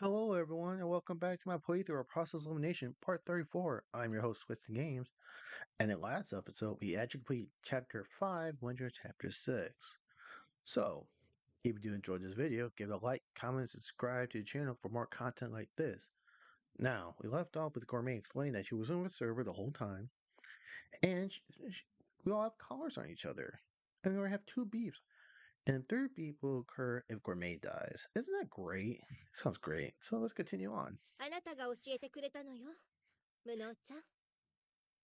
Hello, everyone, and welcome back to my playthrough of Process Elimination Part 34. I'm your host, Twisted Games, and in last episode, we actually completed Chapter 5, Winter Chapter 6. So, if you do enjoy this video, give it a like, comment, and subscribe to the channel for more content like this. Now, we left off with Gourmet explaining that she was on the server the whole time, and we all have collars on each other, and we already have two beeps. And the third beep will occur if Gourmet dies. Isn't that great? Sounds great. So let's continue on. あなたが教えてくれたのよ、無能ちゃん。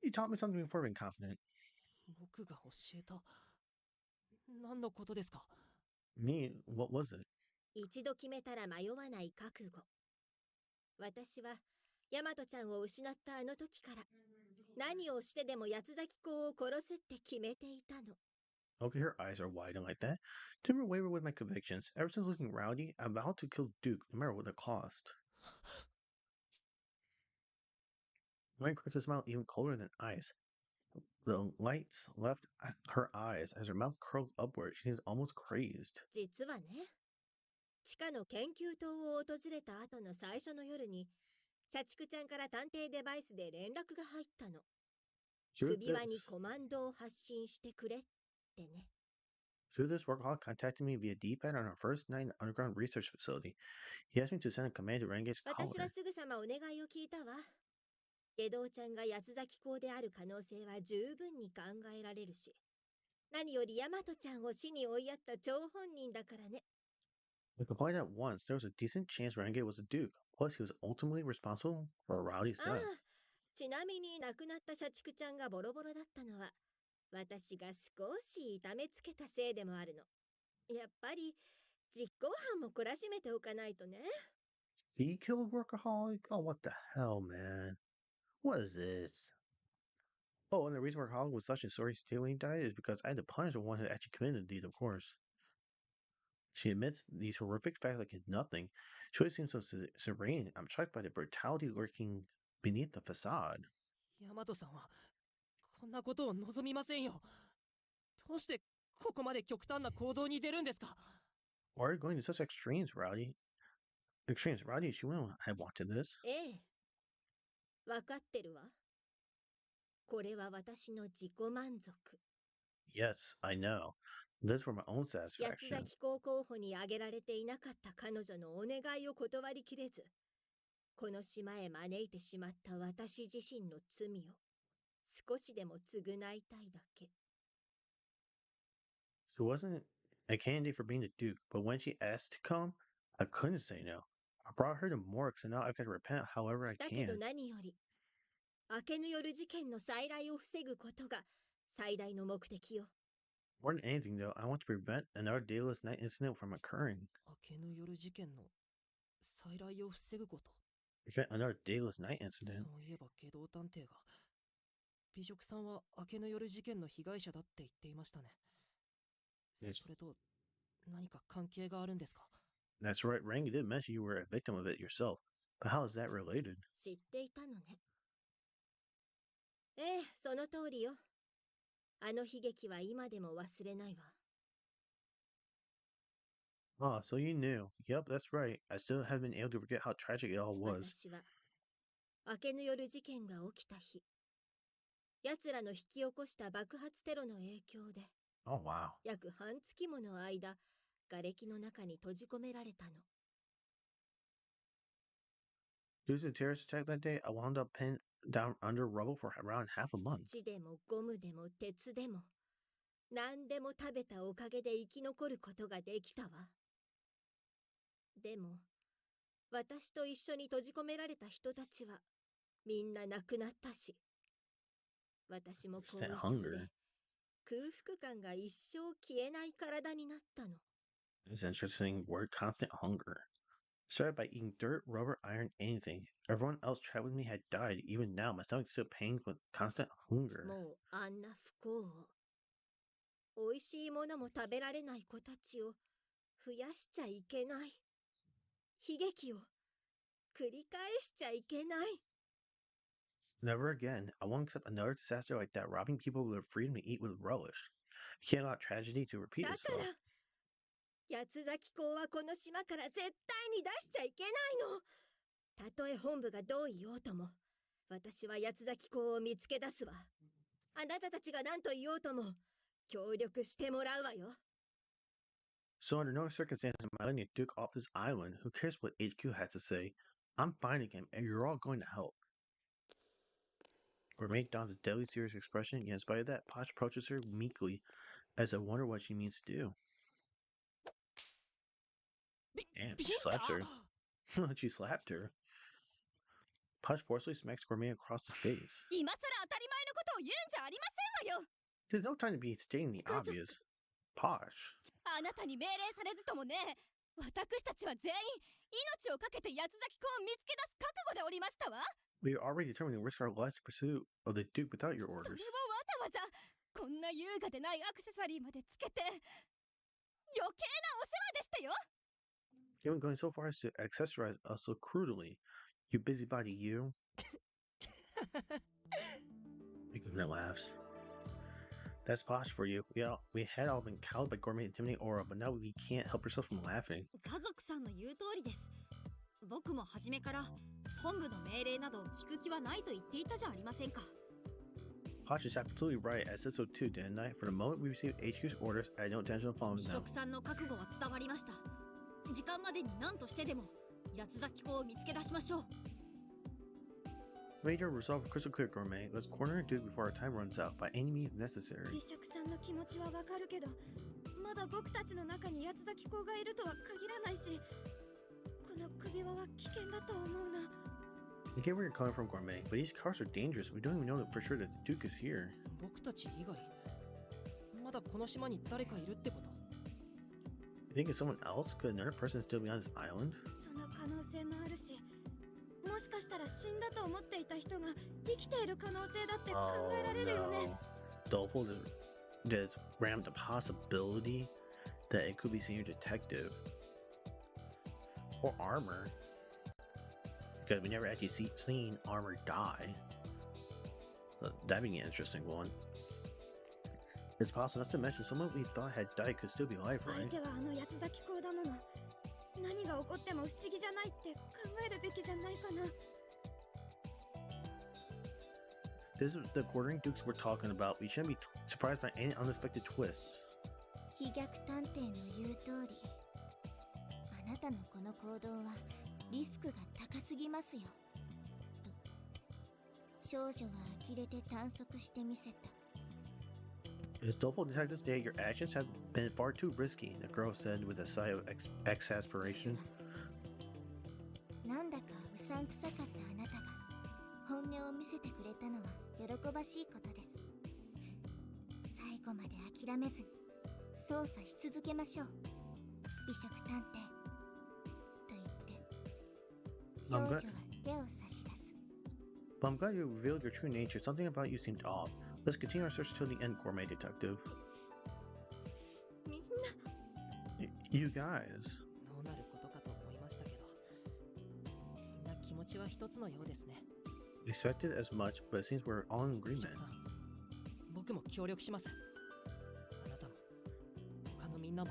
You taught me something before being confident. 僕が教えた。何のことですか？ Me? What was it? 一度決めたら迷わない覚悟。私はヤマトちゃんを失ったあの時から何をしてでも八つ咲子を殺すって決めていたの。 Okay, her eyes are widened like that. Didn't waver with my convictions. Ever since losing Rowdy, I vowed to kill Duke, no matter what the cost. Gwen cracks a smile even colder than ice. The lights left her eyes as her mouth curled upward. She seems almost crazed. 実はね、地下の研究棟を訪れた後の最初の夜に社畜ちゃんから探偵デバイスで連絡が入ったの。首輪にコマンドを発信してくれってね。Through this, workaholic contacted me via D-pad on our first night in the underground research facility. He asked me to send a command to Rengate's 私 collar. はすぐさまお願いを聞いたわ。下道ちゃんが八つ咲子である可能性は十分に考えられるし、何よりヤマトちゃんを死に追いやった張本人だからね。We complied at once. There was a decent chance Renegade was a Duke. Plus, he was ultimately responsible for Rowdy's ああ、 death. ちなみに亡くなった社畜ちゃんがボロボロだったのは、私が少し痛めつけたせいでもあるの。やっぱり実行犯も懲らしめておかないとね。He killed Workaholic? Oh, what the hell, man. What is this? Oh, and the reason Workaholic was such a sorry state when he died is because I had to punish the one who actually committed the deed, of course. She admits these horrific facts like it's nothing. She always seems so serene. I'm shocked by the brutality lurking beneath the facade. ヤマトさんはこんなことを望みませんよ。どうしてここまで極端な行動に出るんですか？ Why are you going to such extremes, Rowdy? Extremes, Rowdy, she wouldn't have wanted this. ええ、わかってるわ。これは私の自己満足。 Yes, I know. This for my own 八つ satisfaction. 咲子候補に挙げられていなかった彼女のお願いを断りきれず、この島へ招いてしまった私自身の罪を少しでも償いたいだけ。 She wasn't a candidate for being the Duke, but when she asked to come, I couldn't say no. I brought her to Morgue, so now I've got to repent however I だけど can. 何より、明けぬ夜事件の再来を防ぐことが最大の目的よ。 More than anything, though, I want to prevent another Dayless Night incident from occurring. 明けぬ夜事件の再来を防ぐこと。 Prevent another Dayless Night incident. そういえば下道探偵が美食さんは明けぬ夜事件の被害者だって言っていましたね。それと何か関係があるんですか？ That's right, Rang, you did mention you were a victim of it yourself. But how is that related? 知っていたのね。ええ、その通りよ。あの悲劇は今でも忘れないわ。 Ah, so you knew. Yep, that's right. I still haven't been able to forget how tragic it all was. 私は明けぬ夜事件が起きた日、奴らの引き起こした爆発テロの影響で Oh, wow. 約半月もの間、瓦礫の中に閉じ込められたの。 Due to the terrorist attack that day, I wound up pinned down under rubble for around half a month. 土でもゴムでも鉄でも何でも食べたおかげで生き残ることができたわ。でも私と一緒に閉じ込められた人たちはみんな亡くなったし、私も後遺 Constant 症 hunger. で空腹感が一生消えない体になったの。 It's an interesting word, constant hunger. Started by eating dirt, rubber, iron, anything. Everyone else trapped with me had died. Even now, my stomach still pains with constant hunger. もうあんな不幸を、おいしいものも食べられない子たちを増やしちゃいけない。悲劇を繰り返しちゃいけない。 Never again. I won't accept another disaster like that, robbing people of their freedom to eat with relish. I can't allow tragedy to repeat だか itself. ら八つ崎港はこの島から絶対に出しちゃいけないの。たとえ本部がどう言おうとも、私は八つ崎港を見つけ出すわ。あなたたちが何と言おうとも、協力してもらうわよ。So under no circumstances am I letting a Duke off this island. Who cares what HQ has to say? I'm finding him, and you're all going to help. Gourmet dons a deadly serious expression, yet in spite of that, Posh approaches her meekly, as I wonder what she means to do. Damn, she slaps her. She slapped her. Posh forcefully smacks Gourmet across the face. 今さら当たり前のことを言うんじゃありませんわよ。 There's no time to be stating the obvious. Posh. あなたに命令されずともね、私たちは全員命をかけて八つ崎港を見つけ出す覚悟でおりましたわ。 We are already determined to risk our lives in pursuit of the Duke without your そ orders. れをわざわざこんな優雅でないアクセサリーまでつけて、余計なお世話でしたよ。 Even going so far as to accessorize us so crudely. You busybody, you. Gourmet laughs. That's Posh for you. We had all been cowed by Gourmet intimidating aura, but now we can't help ourselves from laughing. 家族さんの言う通りです。僕も初めから本部の命令など聞く気はないと言っていたじゃありませんか。 Posh is absolutely right. I said so too, didn't I? For the moment we received HQ's orders, I had no intention of following 美 them. 食さんの覚悟は伝わりました。時間までに何としてでも八つ崎港を見つけ出しましょう。 Made your resolve crystal clear, Gourmet. Let's corner Duke before our time runs out by any means necessary. 美食さんの気持ちはわかるけど、まだ僕たちの中に八つ崎港がいるとは限らないし、この首輪は危険だと思うな。 I get where you're coming from, Gourmet, but these cars are dangerous. We don't even know for sure that the Duke is here. 僕たち以外まだこの島に誰かいるってこと？ You think it's someone else? Could another person still be on this island? その可能性もあるし、もしかしたら死んだと思っていた人が生きている可能性だって考えられるよね。Doleful just rammed the possibility that it could be senior detective or Armor, because we never actually seen Armor die. So that'd be an interesting one. It's possible not to mention someone we thought had died could still be alive, 相 right? 手はあの八つ崎港だもの。何が起こっても不思議じゃないって考えるべきじゃないかな。 This is the quartering dukes we're talking about. We shouldn't be surprised by any unexpected twists. 飛脚探偵の言う通り、あなたのこの行動はリスクが高すぎますよ。と少女は呆れて探索してみせた。 As doleful detectives state, your actions have been far too risky, the girl said with a sigh of exasperation. なんだかうさんくさかったあなたが本音を見せてくれたのは喜ばしいことです。最後まで諦めずに捜査し続けましょう、美食探偵。と言って少女は手を差し出す。 But I'm glad you revealed your true nature. Something about you seemed off. Let's continue our search till the end, Gourmet Detective. みんな You guys. どうなることかと思いましたけど、みんな気持ちは一つのようですね。 Expected as much, but it seems we're all in 美 agreement. 食さん、僕も協力します。あなたも他のみんなも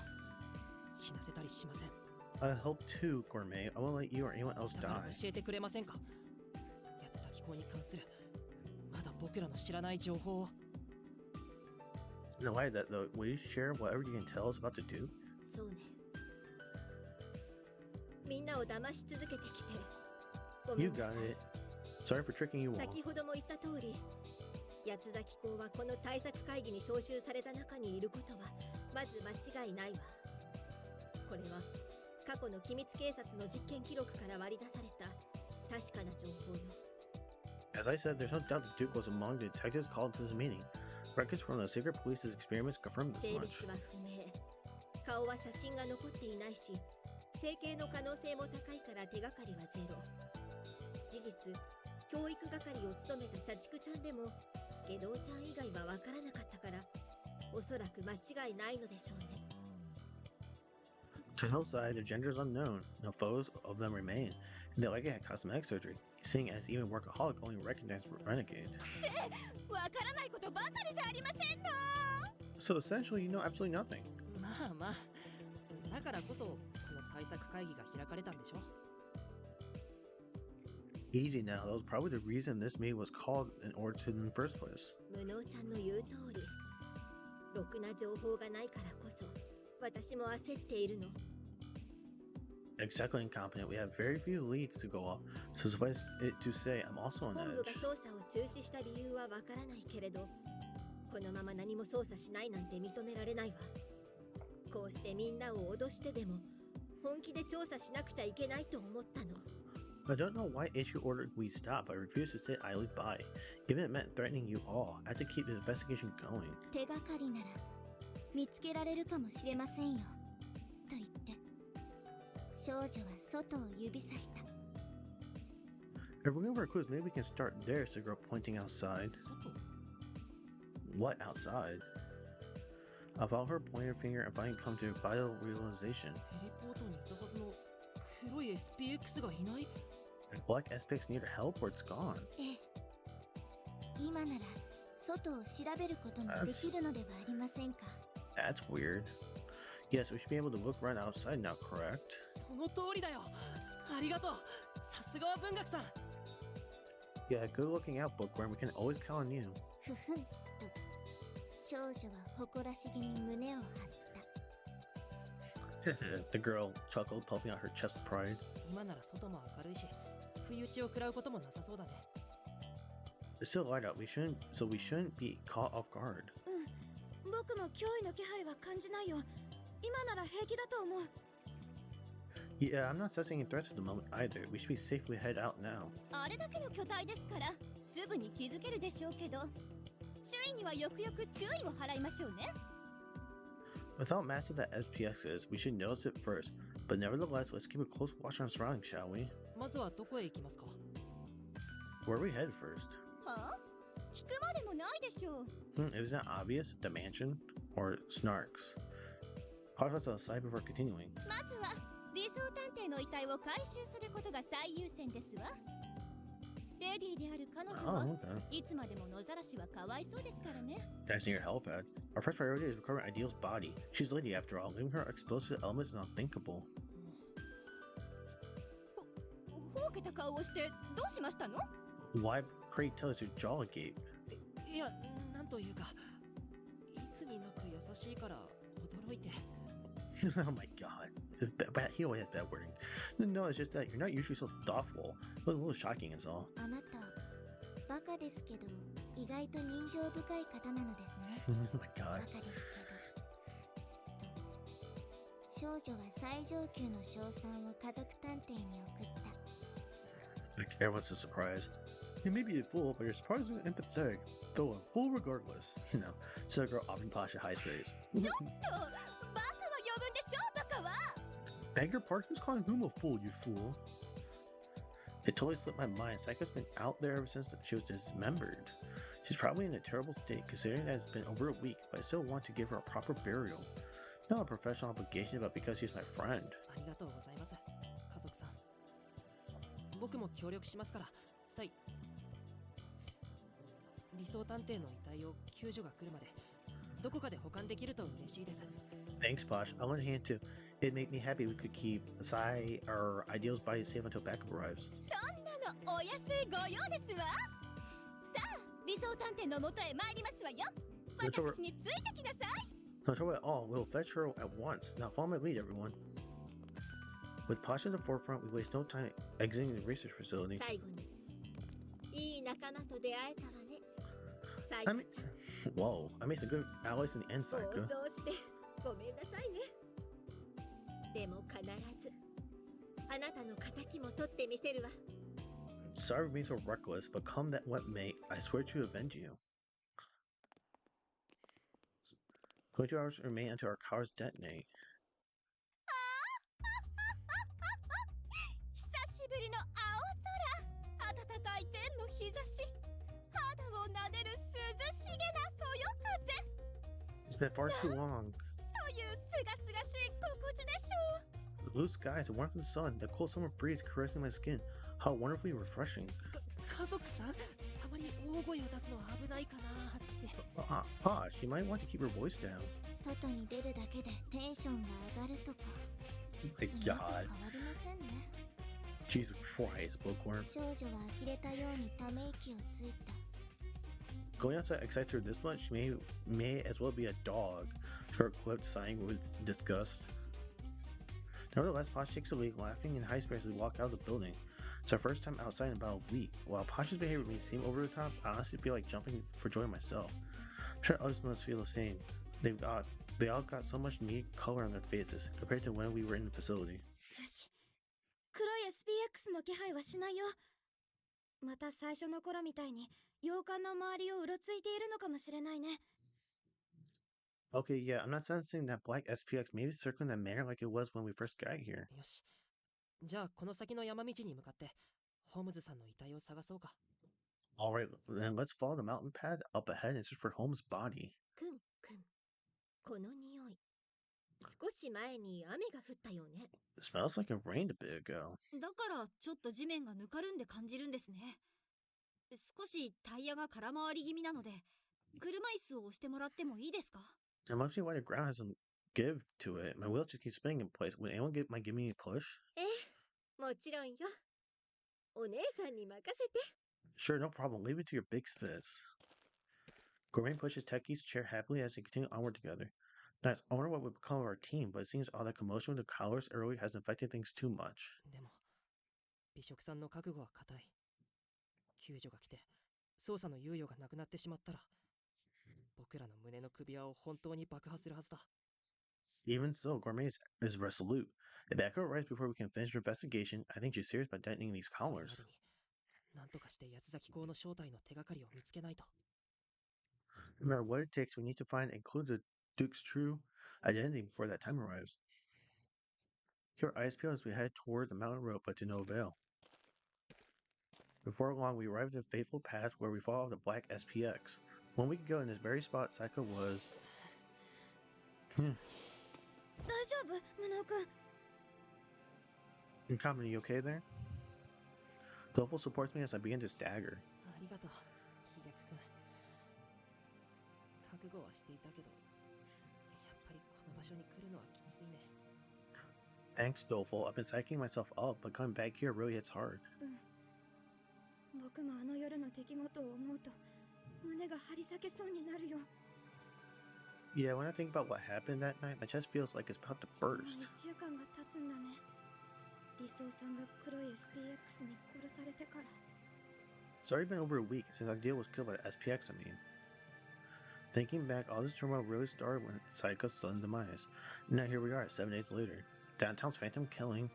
死なせたりしません。 I hope too, Gourmet. I won't let you or anyone else だから die. 教えてくれませんか？八つ崎港に関するまだ僕らの知らない情報を。 In light of that, though, will you share whatever you can tell us about the Duke? そうね。みんなを騙し続けてきてごめ You んな got さい。 it. Sorry for tricking you all. 先ほども言った通り、八つ崎港はこの対策会議に招集された中にいることはまず間違いないわ。これは過去の機密警察の実験記録から割り出された確かな情報よ。 As I said, there's no doubt the Duke was among the detectives called to this meeting. Records from the secret police's experiments confirm this 性 much. 別は不明。顔は写真が残っていないし、整形の可能性も高いから手がかりはゼロ。事実、教育係を務めた社畜ちゃんでも下道ちゃん以外はわからなかったから、おそらく間違いないのでしょうね。 To Hillside, their gender is unknown. No photos of them remain, and they likely had cosmetic surgery, seeing as even workaholic only recognized Renegade. わからないことばかりじゃありませんの。 So essentially, you know absolutely nothing. まあまあ、だからこそこの対策会議が開かれたんでしょ。 Easy now, that was probably the reason this meeting was called in order to in the first place. 無能ちゃんの言う通り、ろくな情報がないからこそ私も焦っているの。 Exactly incompetent, we have very few leads to go off, so suffice it to say, I'm also on 本部が edge. 捜査を中止した理由はわからないけれど、このまま何も捜査しないなんて認められないわ。こうしてみんなを脅してでも本気で調査しなくちゃいけないと思ったの。 I don't know why HQ ordered we stop, but I refuse to sit idly by. Even if it meant threatening you all, I had to keep the investigation going. 手がかりなら見つけられるかもしれませんよ。と言って少女は外を指さした。 If we're looking for clues, maybe we can start there, said the girl, pointing outside. 外 What outside? I followed her pointing finger and finally come to a vital realization. テレポートにいたはずの黒い SPX がいない。 The black SPX needed help or it's gone. ええ、今なら外を調べることもできるのではありませんか。 That's weird. Yes, we should be able to look around outside now, correct? その通りだよ。ありがとう。さすがは文学さん。 Yeah, good looking out, Bookworm. We can always count on you. ふふんと少女は誇らしげに胸を張った。 The girl chuckled, puffing out her chest with pride. 今なら外も明るいし、不意打ちを食らうこともなさそうだね。 It's still light out. We shouldn't be caught off guard. 僕も脅威の気配は感じないよ。今なら平気だと思う。 Yeah, I'm not sensing any threats at the moment either. We should be safely head out now. あれだけの巨体ですからすぐに気づけるでしょうけど、周囲にはよくよく注意を払いましょうね。 Without mastering that SPX is, we should notice it first. But nevertheless, let's keep a close watch on our surroundings, shall we? まずはどこへ行きますか。 Where we head first? はあ？聞くまでもないでしょう。 If it's not obvious, the mansion or Snarks. Pause us aside before continuing. まずは理想探偵の遺体を回収することが最優先ですわ。レディーである彼女 Oh, は okay. いつまでも野ざらしはかわいそうですからね。 Thanks to your help, Ed. Our first priority is recovering Ideal's body. She's a lady after all. Leaving her exposed to the elements is unthinkable. ほうけた顔をしてどうしましたの？ Why, pray tell us your jaw agape? いや、なんというか、いつになく優しいから驚いて。Oh my god. He always has bad wording. No, it's just that you're not usually so thoughtful. It was a little shocking is all. あなたバカですけど意外と人情深い方なのですね。 Oh my バ god. カですけど。少女は最上級の賞賛を家族探偵に送った。 Like, everyone's so surprised. You may be a fool, but you're surprisingly empathetic. Though a fool regardless. You know, so the girl often Pasha high praise. ちょっとバカは呼ぶんでしょバカは。 Beg your pardon? Who's calling Goom a fool, you fool? It totally slipped my mind. Psycho's been out there ever since she was dismembered. She's probably in a terrible state, considering that it's been over a week, but I still want to give her a proper burial. Not a professional obligation, but because she's my friend. ありがとうございます、家族さん。僕も協力しますから、理想探偵の遺体を救助が来るまで、どこかで保管できると嬉しいです。 Thanks, Posh. On one hand, too, it'd make me happy we could keep Sai or Ideal's body safe until backup arrives. そんなのお安いご用ですわ。さあ理想探偵の元へ参りますわよ。私についてきなさい。 No trouble at all. We'll fetch her at once. Now follow my lead, everyone. With Posh in the forefront, we waste no time exiting the research facility. 最後にいい仲間と出会えたわね。サイ I コ mean, ちゃん whoa, I made some good allies in the end, 暴 Saika. 走してごめんなさいね。でも必ずあなたの敵も取ってみせるわ。 Sorry for being so reckless, but come that what may, I swear to avenge you. 22 hours remain until our cars detonate. 久しぶりの青空、暖かい天の日差し、肌を撫でる涼しげなそよ風 It's been far too long. というすがすがしい心地でしょう。 The blue skies, the warmth of the sun, the cool summer breeze caressing my skin. How wonderfully refreshing. 家族さん、たまぱり大声を出すのは危ないかなって。Posh, you might want to keep your voice down. 外に出るだけでテンションが上がるとか Oh my 今と変わ god. りませんね。 Jesus Christ, Bookworm. 少女は呆れたようにため息をついた。 Going outside excites her this much, she may as well be a dog. Her clip sighing with disgust. Nevertheless, Posh takes a leak, laughing in high spirits as we walk out of the building. It's our first time outside in about a week. While Posh's behavior may seem over the top, I honestly feel like jumping for joy myself. I'm sure others must feel the same. They all got so much neat color on their faces compared to when we were in the facility. よし、黒い SPX の気配はしないよ。また最初の頃みたいに洋館の周りをうろついているのかもしれないね。 Okay, yeah, I'm not sensing that black SPX may be circling that manor like it was when we first got here. よし。じゃあこの先の山道に向かってホームズさんの遺体を探そうか。Alright, then let's follow the mountain path up ahead and search for Holmes' body. くんくん。この匂い。少し前に雨が降ったよね。 It smells like it rained a bit ago. だからちょっと地面がぬかるんで感じるんですね。少しタイヤが空回り気味なので、車椅子を押してもらってもいいですか？ It must be why the ground has some give to it. My wheel just keeps spinning in place. Would anyone might give me a push? ええ、もちろんよ。お姉さんに任せて。 Sure, no problem. Leave it to your big sis. Gourmet pushes Techie's chair happily as they continue onward together. Nice. I wonder what would become of our team, but it seems all that commotion with the collars earlier has infected things too much. でも美食さんの覚悟は固い。救助が来て捜査の猶予がなくなってしまったら僕らの胸の首輪を本当に爆破するはずだ。 Even so, Gourmet is resolute. If Echo arrives before we can finish our investigation, I think she's serious about detonating these それま collars. でに何とかして八つ崎港の正体の手がかりを見つけないと。 No matter what it takes, we need to find and include the Duke's true identity before that time arrives. Keep our eyes peeled as we head toward the mountain road, but to no avail. Before long, we arrived at a fateful path where we follow the black SPX. 1 week ago, in this very spot, Saika was... 大丈夫、ムノ君。 Incoming, are you okay there? Doful supports me as I begin to stagger. ありがとう、ヒゲク君。覚悟はしていたけど、やっぱりこの場所に来るのはきついね。 Thanks, Doful. I've been psyching myself up, but coming back here really hits hard. 僕もあの夜の出来事を思うと胸が張り裂けそうになるよ。 Yeah, when I think about what happened that night, my chest feels like it's about to もう burst. 1週間が経つんだね。理想さんが黒い SPX に殺されてから。 It's already been over a week since Agdeo was killed by the SPX, I mean. Thinking back, all this turmoil really started when Saika's sudden demise. Now here we are, 7 days later. Downtown's phantom killing,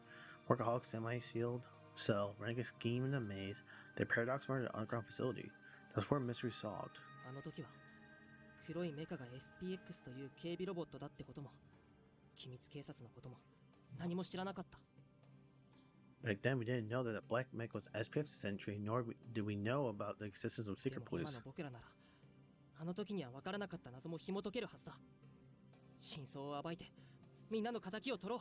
workaholic semi-sealed cell, renegade scheme in a maze, the paradox murder at an underground facility. Those 4 mysteries solved. あの時は黒いメカが SPX という警備ロボットだってことも機密警察のことも何も知らなかった。 Back then, we didn't know that the black mech was SPX sentry, nor did we know about the existence of で secret も今 police. の僕らならあの時には分からなかった謎も紐解けるはずだ。真相を暴いてみんなの敵を取ろう。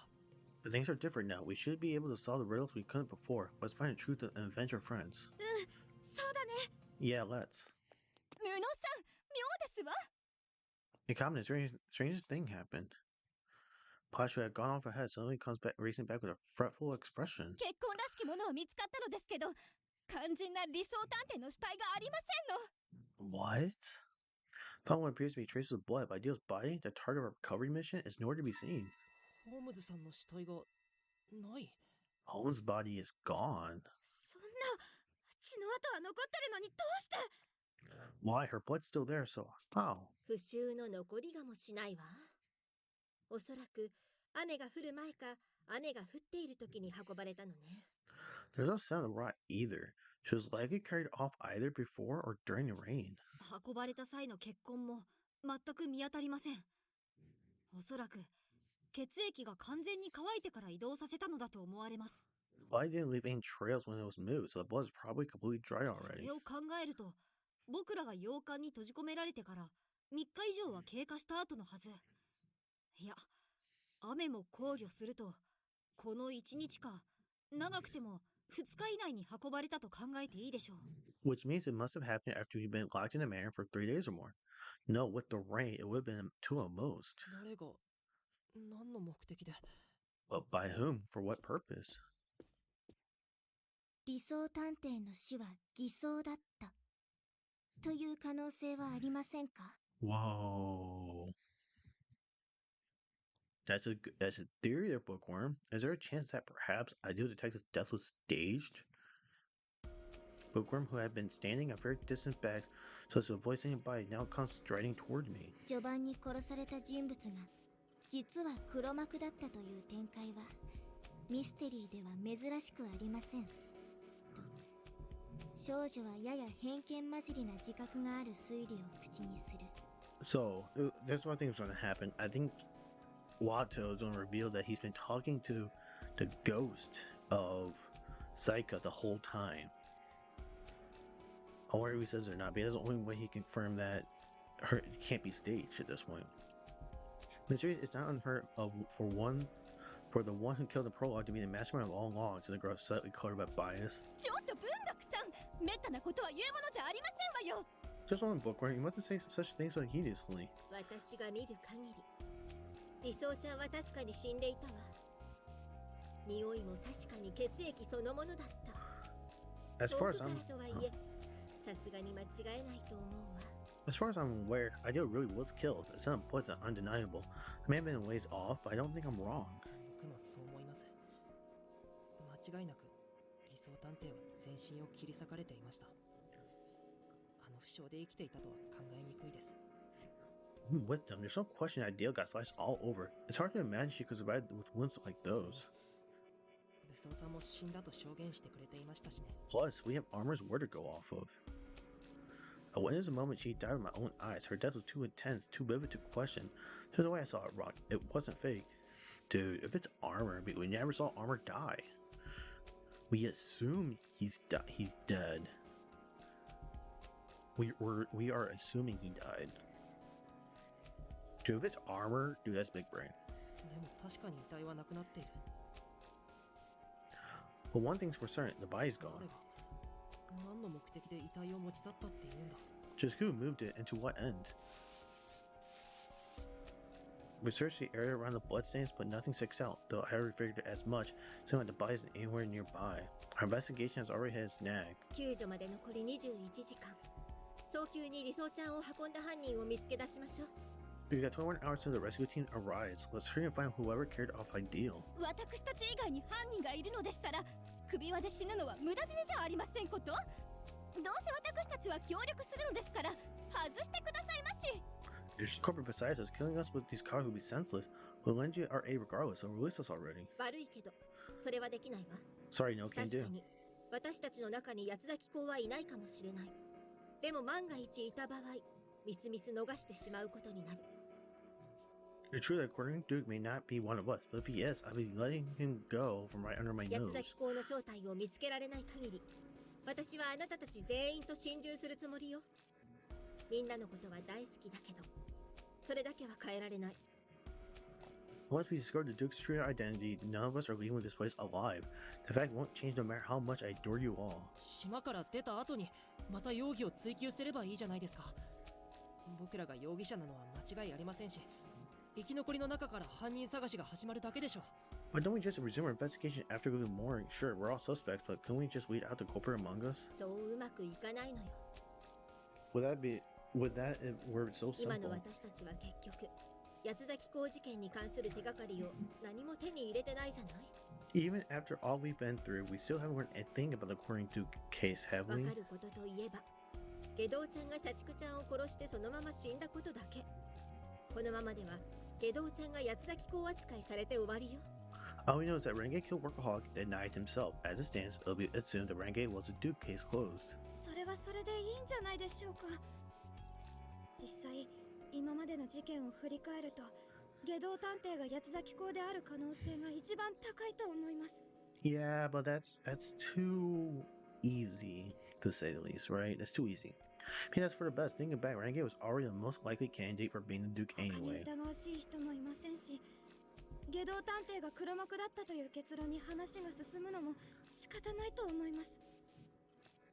But things are different now. We should be able to solve the riddles we couldn't before. Let's find the truth and avenge our friends. そうだね。 Yeah, let's. 布さん、妙ですわ。 In common, a strangest thing happened. Posh, who had gone off ahead, suddenly comes back, racing back with a fretful expression. 結婚らしきものは見つかったのですけど、肝心な理想探偵の死体がありませんの。 What? Found what appears to be traces of blood, but Ideal's body, the target of our recovery mission, is nowhere to be seen. ホームズさんの死体がない。 Holmes' body is gone. そんな血の跡は残ってるのにどうして。 Why? Her blood's still there, so how? 復讐の残りがもしないわ。おそらく雨が降る前か雨が降っている時に運ばれたのね。 There's no sound of rot either. She was likely carried off either before or during the rain. 運ばれた際の血痕も全く見当たりません。おそらく血液が完全に乾いてから移動させたのだと思われます。 Body didn't leave any trails when it was moved, so the blood is probably completely dry そ already. れを考えると、僕らが洋館に閉じ込められてから3日以上は経過した後のはず。いや、雨も考慮すると、この1日か、長くても2日以内に運ばれたと考えていいでしょう。 Which means it must have happened after he'd been locked in a manor for 3 days or more. No, with the rain, it would have been 2 at most. 誰が何の目的で。 But by whom? For what purpose? 理想探偵の死は偽装だったという可能性はありませんか？ Whoa. That's a theory there, Bookworm. Is there a chance that perhaps Ideal Detective's death was staged? Bookworm, who had been standing a very distant back so as to avoid saying goodbye, now comes striding toward me. 序盤に殺された人物が実は黒幕だったという展開はミステリーでは珍しくありませんと少女はやや偏見混じりな自覚がある推理を口にする。 So, that's what I think is going to happen. I think Watto is going to reveal that he's been talking to the ghost of Saika the whole time. Or whether he says it or not, but that's the only way he can confirm that it can't be staged at this point. Mystery is not unheard of for the one who killed the prologue to be the mastermind of all along, to the girl slightly colored by bias. ちょっと文学さん、めったなことは言うものじゃありませんわよ。 Just one Bookworm, you mustn't say such things so heedlessly. 私が見る限り理想ちゃんは確かに死んでいたわ。匂いも確かに血液そのものだった。 As far as 遠く I'm からとはいえ、さすがに間違えないと思うわ。 as far as I'm aware, Ideal really was killed. It's unpleasant, undeniable. I may have been a ways off, but I don't think I'm wrong. 僕もそう思います。間違いなく偽装探偵は全身を切り裂かれていました。あの負傷で生きていたとは考えにくいです。 Even with them, there's no question Ideal got sliced all over. It's hard to imagine she could survive with wounds like those. 武装さんも死んだと証言してくれていましたしね。 Plus, we have armor's word to go off of. I witnessed the moment she died with my own eyes. Her death was too intense, too vivid to question. There's the way I saw it, Rock. It wasn't fake. Dude, if it's armor, we never saw armor die. We assume he's dead. We are assuming he died. Dude, if it's armor, dude, that's big brain. でも確かに遺体はなくなっている。 But one thing's for certain, the body's gone. 誰が何の目的で遺体を持ち去ったって言うんだ。 Just who moved it and to what end? We searched the area around the bloodstains, but nothing sticks out, though I already figured as much, saying that the body isn't anywhere nearby. Our investigation has already hit a snag. 救助まで残り21時間。早急に理想ちゃんを運んだ犯人を見つけ出しましょう。 We've got 21 hours till the rescue team arrives. Let's hurry and find whoever carried off Ideal. 私たち以外に犯人がいるのでしたら、首輪で死ぬのは無駄死にじゃありませんこと。どうせ私たちは協力するのですから、外してくださいまし。 There's corporate besides us. Killing us with these cars would be senseless. We'll lend you our aid regardless, so release us already. 悪いけど、それはできないわ。 Sorry, no can 確 do. かに、私たちの中に八つ咲き公はいないかもしれない。でも万が一いた場合、みすみす逃してしまうことになる。 It's true that according to Duke may not be one of us, but if he is, I'll be letting him go from right under my 八つ nose. 咲き公の正体を見つけられない限り、私はあなたたち全員と心中するつもりよ。みんなのことは大好きだけど、それだけは変えられない。 Once we discover the Duke's true identity, none of us are leaving this place alive. The fact won't change no matter how much I adore you all. 島から出た後にまた容疑を追及すればいいじゃないですか。僕らが容疑者なのは間違いありませんし、生き残りの中から犯人探しが始まるだけでしょう。 But don't we just resume our investigation after good morning? Sure, we're all suspects, but can we just weed out the culprit among us? そううまくいかないのよ。 Would that if were so 今の simple? 私たちは結局、八つ咲き公事件に関する手がかりを何も手に入れてないじゃない。 Even after all we've been through, we still haven't learned a thing about the according Duke case, have わ we? かることといえば、下道ちゃんが社畜ちゃんを殺してそのまま死んだことだけ。このままでは下道ちゃんが八つ咲き公扱いされて終わりよ。 All we know is that Renge killed Workaholic, denied himself. As it stands, it'll be assumed that Renge was a Duke case closed. それはそれでいいんじゃないでしょうか。実際今までの事件を振り返ると下道探偵が八つ咲き公である可能性が一番高いと思います。 Yeah, but that's too easy, to say the least, right? That's too easy. I mean, that's for the best. Thinking back, Renge was already the most likely candidate for being the Duke 他に anyway. 疑わしい人もいませんし、下道探偵が黒幕だったという結論に話が進むのも仕方ないと思います。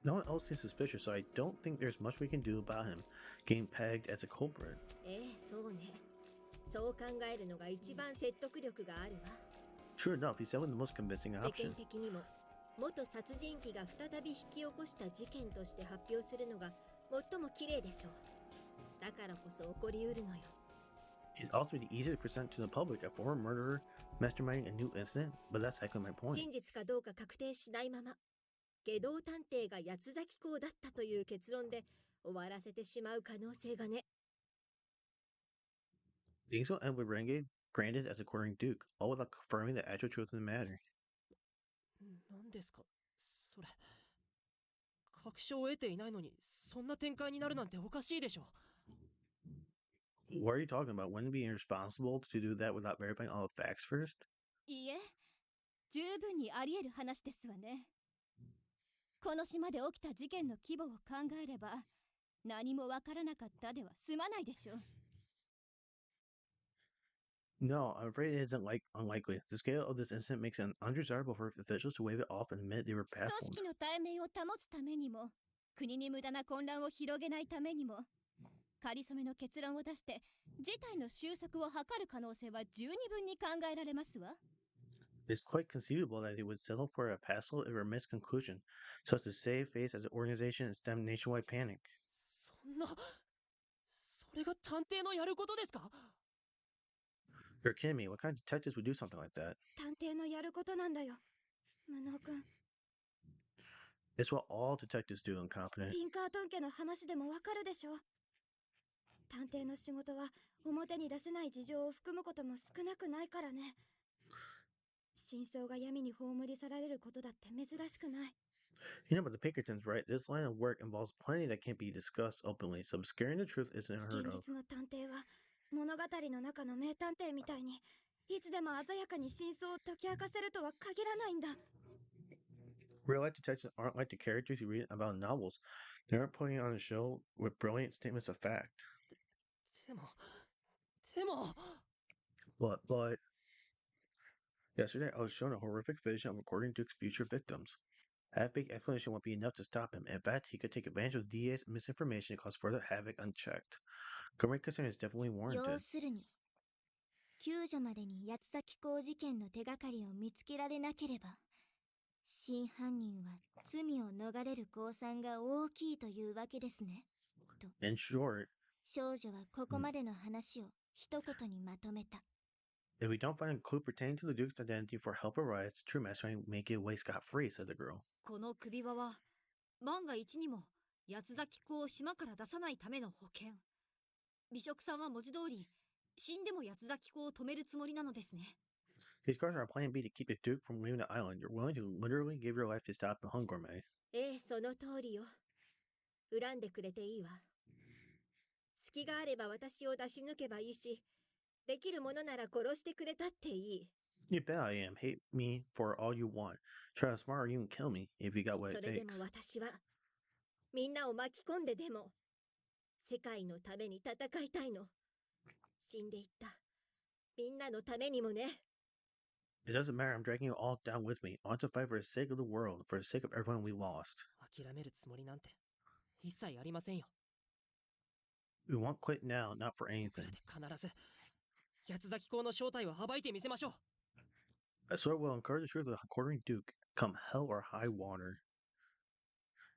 No one else seems suspicious, so I don't think there's much we can do about him getting pegged as a culprit. そうね。そう考えるのが一番説得力があるわ。 True enough, he's definitely the most convincing 世間 option. 的にも元殺人鬼が再び引き起こした事件として発表するのが最も綺麗でしょう。だからこそ起こりうるのよ。 It'd also be easy to present to the public a former murderer masterminding a new incident, but that's exactly my point. 真実かどうか確定しないまま下道探偵が八つ咲公だったという結論で終わらせてしまう可能性がね。 Things will end with Renegade branded as a quartering duke, all without confirming the actual truth of the matter. 何ですかそれ。確証を得ていないのにそんな展開になるなんておかしいでしょ。 What are you talking about? Wouldn't it be irresponsible to do that without verifying all the facts first? いいえ、十分にあり得る話ですわね。この島で起きた事件の規模を考えれば何もわからなかったでは済まないでしょう。 No, I'm afraid it isn't unlikely. The scale of this incident makes it undesirable for officials to wave it off and admit they were 組 baffled. 織の体面を保つためにも国に無駄な混乱を広げないためにも仮初めの結論を出して事態の収束を図る可能性は十二分に考えられますわ。 It's quite conceivable that they would settle for a passive if remiss conclusion, so as to save face as an organization and stem nationwide panic. そんな、それが探偵のやることですか？ You're kidding me. What kind of detectives would do something like that? 探偵のやることなんだよ、無能君。 It's what all detectives do, incompetent. ピンカートン家の話でもわかるでしょ。探偵の仕事は表に出せない事情を含むことも少なくないからね。真相が闇に葬り去られることだって珍しくない。 You know, but the Pinkertons, right? This line of work involves plenty that can't be discussed openly, so obscuring the truth isn't unheard 現 of. 実の探偵は物語の中の名探偵みたいにいつでも鮮やかに真相を解き明かせるとは限らないんだ。 Real life detectives aren't like the characters you read about in novels. They aren't putting on a show with brilliant statements of fact. でも、でも、 But yesterday I was shown a horrific vision of recording Duke's future victims. That big explanation won't be enough to stop him. In fact, he could take advantage of the DA's misinformation and cause further havoc unchecked. Government concern is definitely 要 warranted. するに救助までに八つ咲公事件の手がかりを見つけられなければ真犯人は罪を逃れる公算が大きいというわけですね。 In short, 少女はここまでの話を一言にまとめた。 if we don't find a clue pertaining to the Duke's identity for help or riots, true mastermind may get away scot-free, said the girl. この首輪は万が一にも八つ咲公を島から出さないための保険。美食さんは文字通り死んでも八つ咲公を止めるつもりなのですね。 These cards are a plan B to keep the Duke from leaving the island. You're willing to literally give your life to stop the Hungourmet. その通りよ。恨んでくれていいわ。隙があれば私を出し抜けばいいし、できるものなら殺してくれたっていい。 You bet I am. Hate me for all you want. Try to smart or even kill me if you got what そ it れでも takes. 私はみんなを巻き込んででも世界のために戦いたいの。死んでいったみんなのためにもね。 It doesn't matter. I'm dragging you all down with me. I want to fight for the sake of the world, for the sake of everyone we lost. 諦めるつもりなんて一切ありませんよ。 We won't quit now, not for 僕 anything. らで必ず八つ咲公の正体を暴いてみせましょう。 I swear we'll uncover the truth of the quartering Duke, come hell or high water.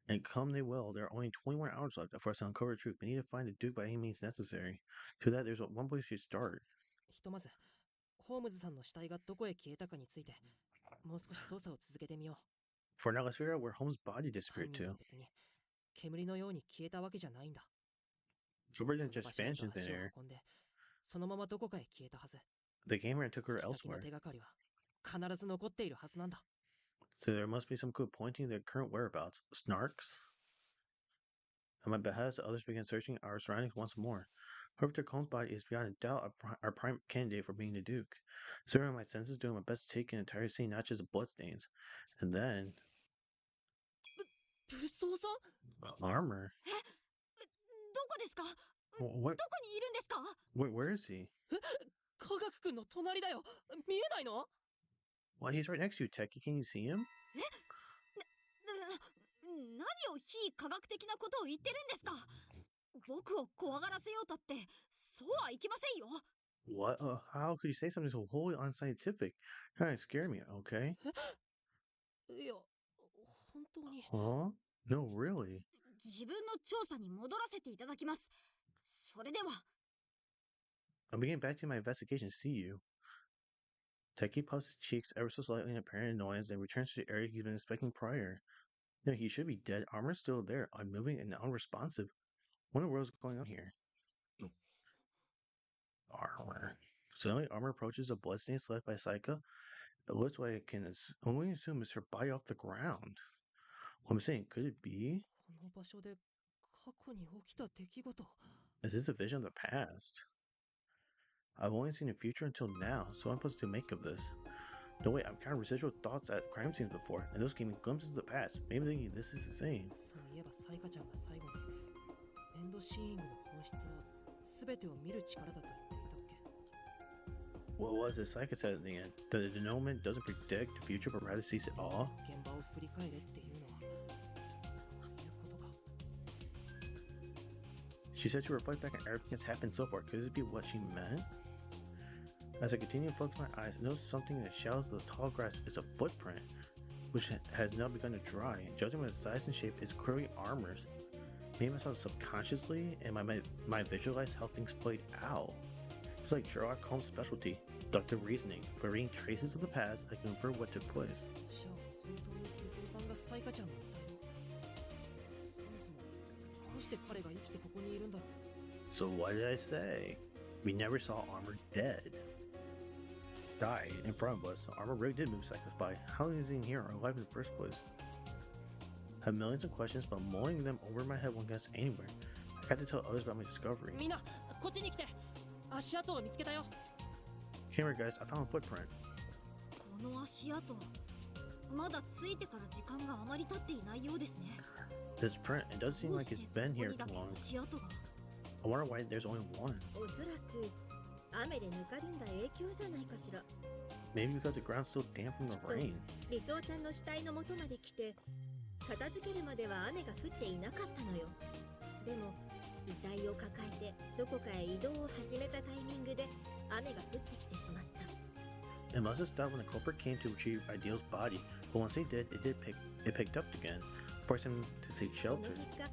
And come they will. There are only 21 hours left for us to uncover the truth. We need to find the Duke by any means necessary. To that, there's one place we should start. ひとまずホームズさんの死体がどこへ消えたかについてもう少し捜査を続けてみよ For now, let's figure out where Holmes' body う。 disappeared 犯人 to. は別に煙のように消えたわけじゃないんだ。 Gilbert こ didn't の just 場所へ vanish と in thin 足を air. 運んでそのままどこかへ消えたはず。 They came here and took her 行き先の elsewhere. 手がかりは必ず残っているはずなんだ。 So there must be some clue pointing to their current whereabouts. Snarks? At my behest, others began searching our surroundings once more. Whoever took Holmes' body is beyond a doubt our prime candidate for being the Duke. Serving my senses, doing my best to take an entire scene, not just the bloodstains. And then... 武装さん Armor? どこですか？ What? どこにいるんですか？ Where is he? 科学くんの隣だよ。見えないの？ Well, he's right next to you, Techie. Can you see him? 何を非科学的なことを言ってるんですか。僕を怖がらせようたってそうはいきませんよ。 What? How could you say something so wholly unscientific? You're trying to scare me, okay? いや、本当に。 Huh? No, really. 自分の調査に戻らせていただきます。それでは。 I'm getting back to my investigation. See you. Techie puffs his cheeks ever so slightly in apparent annoyance and returns to the area he's been inspecting prior. No, he should be dead. Armor's still there, unmoving and unresponsive. What in the world is going on here? Armor. Suddenly, Armor approaches a bloodstained sled by Saika. It looks like it can only assume it's her body off the ground. What I'm saying, could it be? この場所で過去に起きた出来事。 Is this a vision of the past? I've only seen the future until now, so what am I supposed to make of this? No wait, I've kind of residual thoughts at crime scenes before, and those gave me glimpses of the past. Maybe thinking this is the same. そういえばサイカちゃんが最後にエンドシーイングの本質は全てを見る力だと言っていたっけ。 What was it Saika said at the end? That the denouement doesn't predict the future, but rather sees it all? 現場を振り返れっていうのはこういうことか。 She said to reflect back on everything that's happened so far. Could this be what she meant? As I continue to focus my eyes, I notice something in the shadows of the tall grass. It's a footprint, which has now begun to dry. Judging by the size and shape, it's clearly Armor's. Maybe myself subconsciously, and my visualized how things played out. It's like Sherlock Holmes' specialty, deductive reasoning. By reading traces of the past, I can infer what took place. じゃあ本当に武装さんがサイカちゃんの遺体を。そもそもどうして彼が生きてここにいるんだろう。 So what did I say? We never saw Armor dead. Died in front of us. Armor really did move seconds by. How is he here or alive in the first place? I have millions of questions, but mulling them over my head won't get us anywhere. I got to tell others about my discovery. みんなこっちに来て。足跡を見つけたよ。 Come here, guys. I found a footprint. この足跡、まだついてから時間があまり経っていないようですね。 This print, it does seem どう like し it's て been ここ here にだ too け long. 足跡が。 I wonder why there's only one. おそらく雨でぬかるんだ影響じゃないかしら。 Maybe because the ground's still damp from the rain. 理想ちゃんの死体の元まで来て片付けるまでは雨が降っていなかったのよ。でも遺体を抱えてどこかへ移動を始めたタイミングで雨が降ってきてしまった。 It must have stopped when the culprit came to retrieve Ideal's body, but once they did, it picked up again, forcing him to seek その shelter. 結果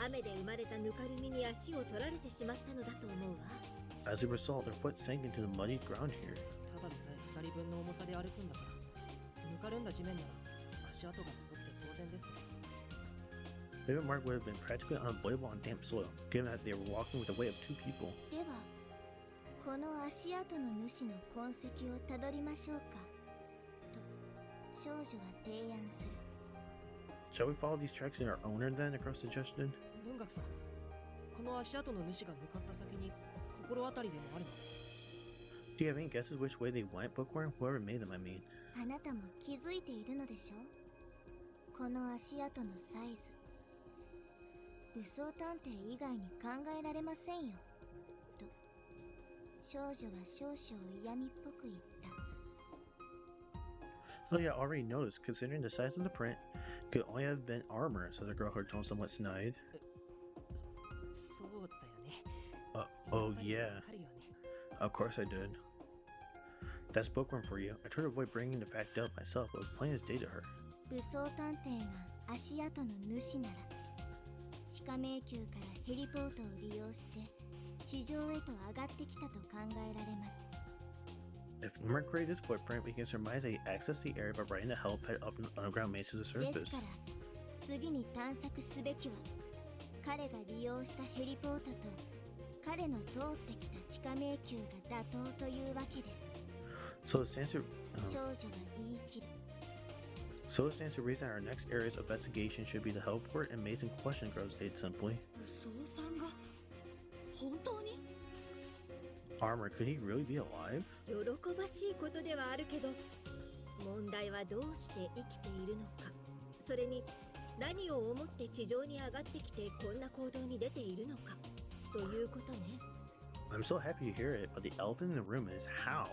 雨で生まれたぬかるみに足を取られてしまったのだと思うわ。 As a result, their foot sank into the muddy ground here. ただでさえ2人分の重さで歩くんだから。ぬかるんだ地面なら足跡が残って当然ですね。 Maybe Mark would have been practically unavoidable on damp soil, given that they were walking with the weight of two people. ではこの足跡の主の痕跡をたどりましょうかと少女は提案する。 Shall we follow these tracks in our owner then? The girl suggested. 文学さん、この足跡の主が向かった先に心当たりでもあるの？ Do you have any guesses which way they went, Bookworm? Whoever made them, I mean. あなたも気づいているのでしょう。この足跡のサイズ、武装探偵以外に考えられませんよと少女は少々嫌味っぽく言った。 So yeah, I already noticed, considering the size of the print, could only have been armor, so the girl heard tone somewhat snide. そうだよね。 Oh やっぱり yeah, わかるよね。 of course I did. That's Bookworm for you. I tried to avoid bringing the fact up myself, but it was plain as day to her. 武装探偵が足跡の主なら地下迷宮からヘリポートを利用して地上へと上がってきたと考えられます。 If Umar created this footprint, we can surmise that he accessed the area by riding the helipad up an underground maze to the です surface. から次に探索すべきは彼が利用したヘリポートと彼の通ってきた地下迷宮が妥当というわけです。 So it stands to 少女は言い切る。 so it stands to reason our next areas of investigation should be the heliport and maze in question, girl stated simply. 武装さんが本当に？ Armor, could he really be alive? 喜ばしいことではあるけど問題はどうして生きているのか、それに何を思って地上に上がってきてこんな行動に出ているのかということね。 I'm so happy to hear it, but the elephant in the room is how?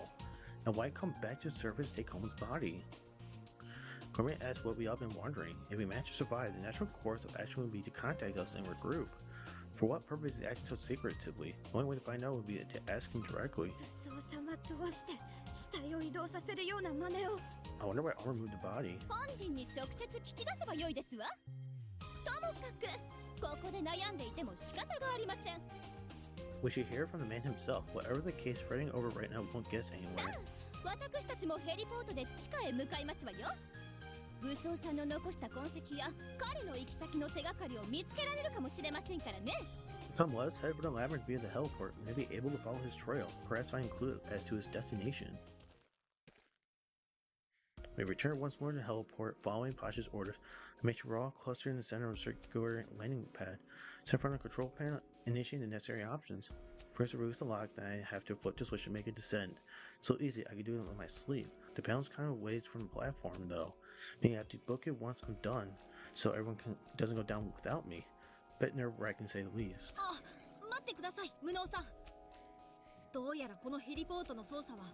And why come back to the surface to take home his body? Gourmet asks what we all been wondering. If we manage to survive, the natural course of action would be to contact us and regroup. For what purpose is he acting so secretively? The only way to find out would be to ask him directly. 武装さんがどうして死体を移動させるような真似を。 I wonder why Armor moved the body. 本人に直接聞き出せばよいですわ。ともかくここで悩んでいても仕方がありません。 We should hear from the man himself. Whatever the case, fretting over right now won't get us anywhere. 私たちもヘリポートで地下へ向かいますわよ。武装さんの残した痕跡や彼の行き先の手がかりを見つけられるかもしれませんからね。 Come, let us head for the labyrinth via the heliport. We may be able to follow his trail, perhaps find a clue as to his destination. We return once more to the heliport, following Pasha's orders, and make sure we're all clustered in the center of a circular landing pad. So in front of the control panel, initiating the necessary options. First, to release the lock, then I have to flip the switch to make it descend. So easy, I can do it in my sleep. The panel's kind of ways from the platform, though. Meaning I have to book it once I'm done, so everyone doesn't go down without me. Bit nerve-wracking to say the least. あ、待ってください、無能さん。どうやらこのヘリポートの操作は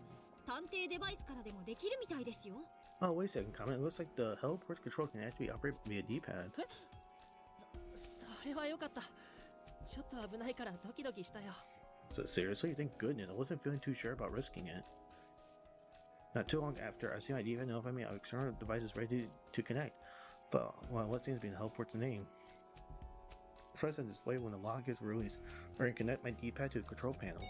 探偵デバイスからでもできるみたいですよ。 Oh, wait a second, comment. It looks like the heliport's control can actually operate via D-pad. それはよかった。ちょっと危ないからドキドキしたよ。 So seriously, thank goodness. I wasn't feeling too sure about risking it. Not too long after, I see my D-pad notify me our external device is ready to connect. But, well, what seems to be the heliport's name? Press on display when the lock is released, or I can connect my D-pad to the control panel.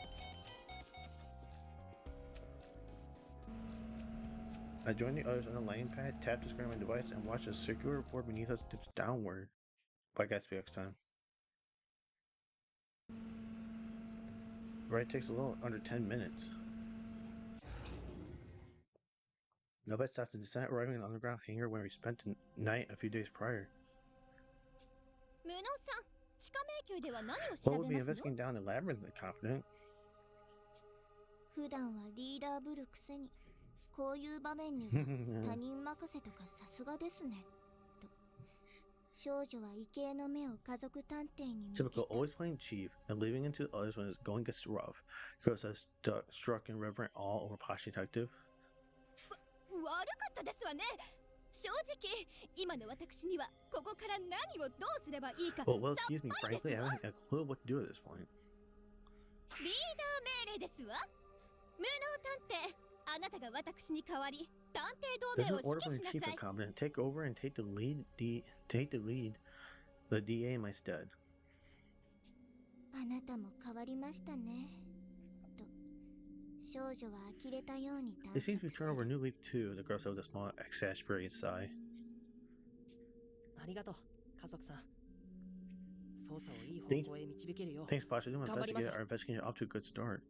I join the others on the landing pad, tap the screen on my device, and watch the circular floor beneath us dips downward. Like SPX time. Ride takes a little under 10 minutes. Nobody stopped the descent, arriving in an underground hangar where we spent the night a few days prior. 無能さん、地下迷宮では何を調 What would べ be ますの？ investigating down the labyrinth confident? 普段はリーダーぶるくせにこういう場面には他人任せとかさすがですねと少女は畏敬の目を家族探偵に向け Typical, た always playing chief and leaving it to others when it's going gets rough. Girl says struck in reverent awe over posh detective. 悪かったですわね。正直、今の私にはここから何をどうすればいいか。 Well, excuse me, frankly, I haven't a clue what to do at this point. リーダー命令ですわ。無能探偵、あなたが私に代わり探偵同 This is 盟 an を order 指 from 揮 the しな chief さい。 incompetent. Take over and take the lead, the DA in my stead. あなたも変わりましたねと少女は呆れたように探 It 索 seems we す turn over a る new leaf too, the girl said with a small, exasperated sigh. ありがとう、家族さん。捜査をいい方向へ導けるよう。 Thanks, Pasha. Doing my best to get 頑張ります。 our investigation off to a good start.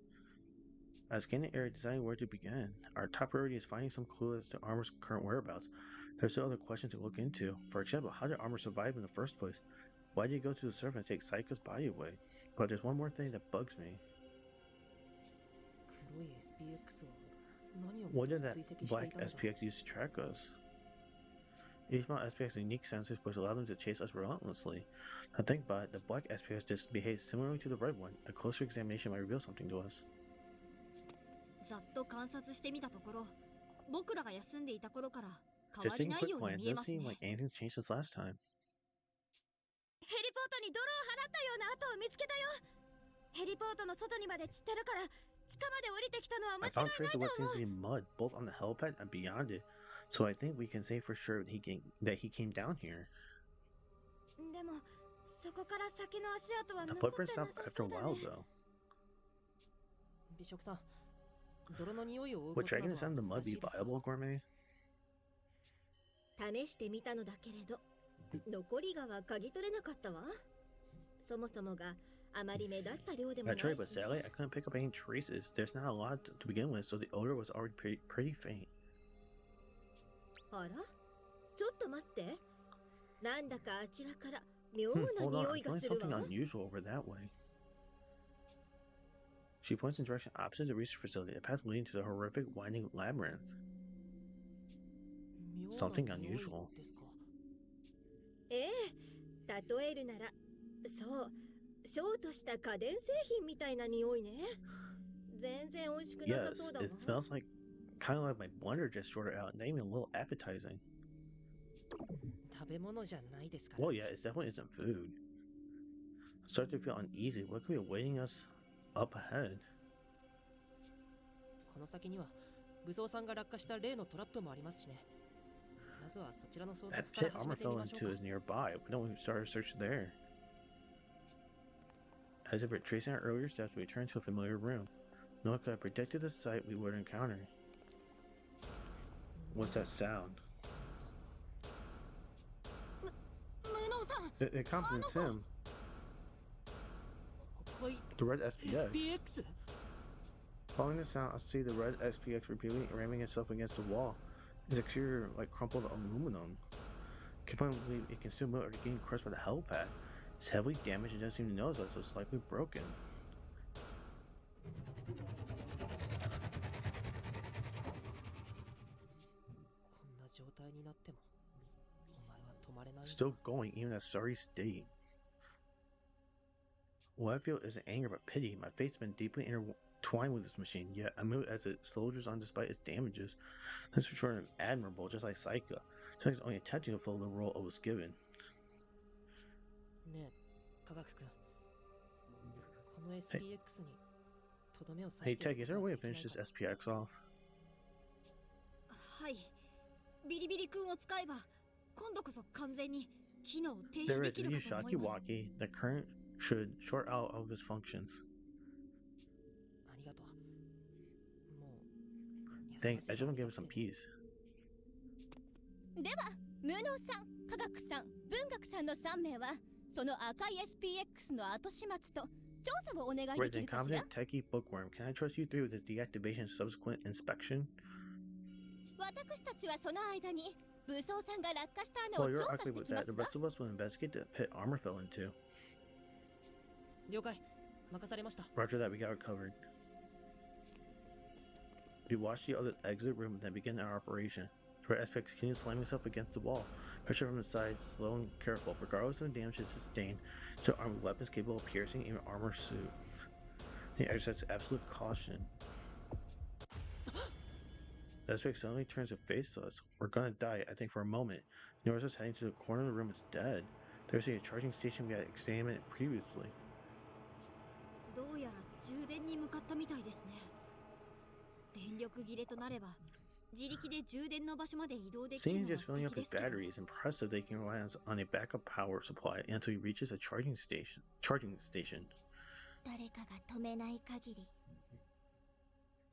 As scanning the area, deciding where to begin. Our top priority is finding some clue as to Armor's current whereabouts. There's still other questions to look into. For example, how did Armor survive in the first place? Why did he go to the surface and take Saika's body away? But there's one more thing that bugs me. 黒い SPX を何を What 追 did that 跡してい black たのだ？ SPX use to track us? Each model SPX has unique sensors which allow them to chase us relentlessly. Now think about it, the black SPX just behaves similarly to the red one. A closer examination might reveal something to us. ざっと観察してみたところ、僕らが休んでいた頃から変 Just わり taking な a い quick ように glance, 見 it え doesn't ますね seem。like anything's changed since last time. ヘリポートに泥を払ったような跡を見つけたよ。ヘリポートの外にまで散ってるから地下まで降りてきたのは間 I 違い found ない traces と of what 思 seems う to be mud, both on the helipad and beyond it. So I think we can say for sure that he came down here. でもそこから先の足跡は The 残って footprints な stopped さ after そ a うだ while ね。 though. 美食さん、泥の匂いを追う Would ことな tracking ど this は in the mud 難し be いですか？ viable, Gourmet? 試してみたのだけれど残りがは嗅ぎ取れなかったわ。そもそもがあまり目立った量でもな I い tried, し but sadly I couldn't pick up any traces. There's not a lot to begin with, so the odor was already pretty faint. あらちょっと待って。なんだかあちらから妙な Hold on, 匂 I'm いが feeling する something わ。 unusual over that way. She points in the direction opposite the research facility, a path leading to the horrific winding labyrinth. 妙な Something 匂い unusual. ですか？ええ、例えるならそうショートした家電製品みたいな匂いね。全然美味しくなさ Yes, そうだわ。 it smells like kind of like my blender just shorted out, not even a little appetizing. べ物じゃないですから。 Well, yeah, it definitely isn't food. I start to feel uneasy. What could be awaiting us up ahead? この先には武装さんが落下した例のトラップもありますしね。まずはそちらの捜 That 索から pit 始 armor めてみ fell ましょう into か。 is nearby. Why don't we start our search there? As if retracing our earlier steps, we return to a familiar room. No one could have predicted the sight we would encounter. What's that sound? 無能さん It compliments him. はい、 The red SPX. SPX。 Following the sound, I see the red SPX repeatedly ramming itself against the wall. Its exterior like crumpled aluminum. Can't believe it can still move after getting crushed by the helipad. It's heavily damaged and doesn't even notice us, so it's likely broken. こんな状態になってもお前は止まれないんだ。 Still going, even in a sorry state. What I feel isn't anger but pity. My fate's been deeply intertwined with this machine, yet I move as it soldiers on despite its damages. This is short and admirable, just like Saika. Saika's only attempting to fulfill the role it was given. ねえ、科学君。この SPX にとどめを刺 Hey して Tech, is there a way to できない finish か this SPX off? はいビリビリ君を使えば今度こそ完全に機能を停止 There で is, き if る you かと思います Shakiwaki, the current should short out of its functions. ありがとう。もう Thanks, 休 I ませ just て want to give あ it some げたくてね。 peace. では無能さん、科学さん、文学さんの3名はその赤い SPX の後始末と調査をお願いで Right き then, るかしら。 competent techie bookworm, can I trust you three with this deactivation and subsequent inspection? 私たちはその間に武装さんが落下した穴 While を you're 調査 ugly して with きま that, す the わ。 rest of us will investigate the pit armor fell into. 了解、任されました。 Roger that, we got it covered. We watch the other exit room and then begin our operation. The red SPX continues slamming itself against the wall. Pressure from the side, slow and careful. Regardless of the damage it sustained, still armed with weapons capable of piercing even armor suit. He exercises absolute caution. The SPX suddenly turns to face us. We're gonna die, I think, for a moment. Notice us heading to the corner of the room is dead. There's a charging station we had examined previously. どうやら充電に向かったみたいですね電力切れとなれば自力で充電の場所まで移動できる Seeing のは just 素 filling 敵 up で his すけど battery is impressive. They can rely on a backup power supply until he reaches a charging station. 誰かが止めない限り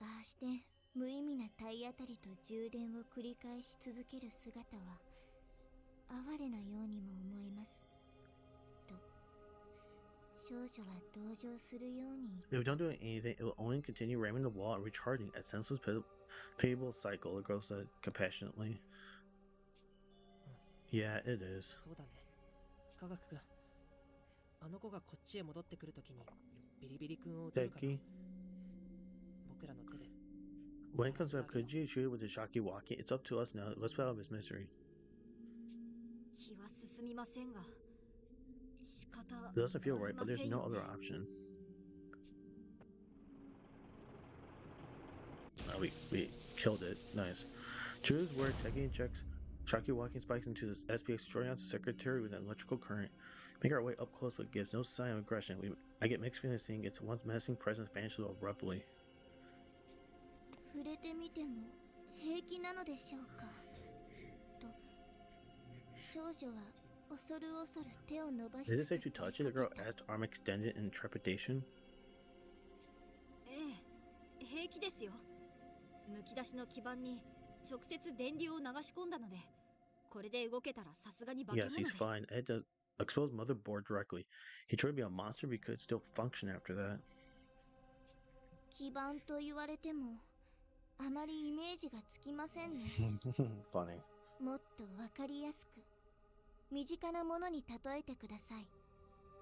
ああして無意味な体当たりと充電を繰り返し続ける姿は哀れなようにも思えますと少女は同情するように If we don't do anything, it will only continue ramming the wall and recharging a senseless, pitiable cycle, the girl said compassionately. Yeah, it is. そうだね、科学君。あの子がこっちへ戻ってくるときにビリビリ君を撃てるかな。 Techie, 僕らの手で。 when it comes up, could you shoot it with the Shakiwaki? It's up to us now. Let's put out of his misery. 気は進みませんが仕方 It doesn't feel あり right, ま but せ there's ん no よね other option. Oh, we killed it. Nice. Choose where Techie injects Shakiwaki spikes into the SPX, destroying out the secretary with an electrical current. Make our way up close, but gives no sign of aggression. I get mixed feelings seeing its once menacing presence vanish so abruptly. 触れてみても平気なのでしょうかと少女は恐る恐る手を伸ばし Is it つつ safe to touch it? The girl asked, arm extended in trepidation. ええ平気ですよむき出しの基板に直接電流を流し込んだのでこれで動けたらさすがに化け物 Yes, で he's す fine. Ed does expose motherboard directly. He tried to be a monster, but he could still function after that. 基板と言われてもあまりイメージがつきませんね Funny. もっとわかりやすく身近なものに例えてください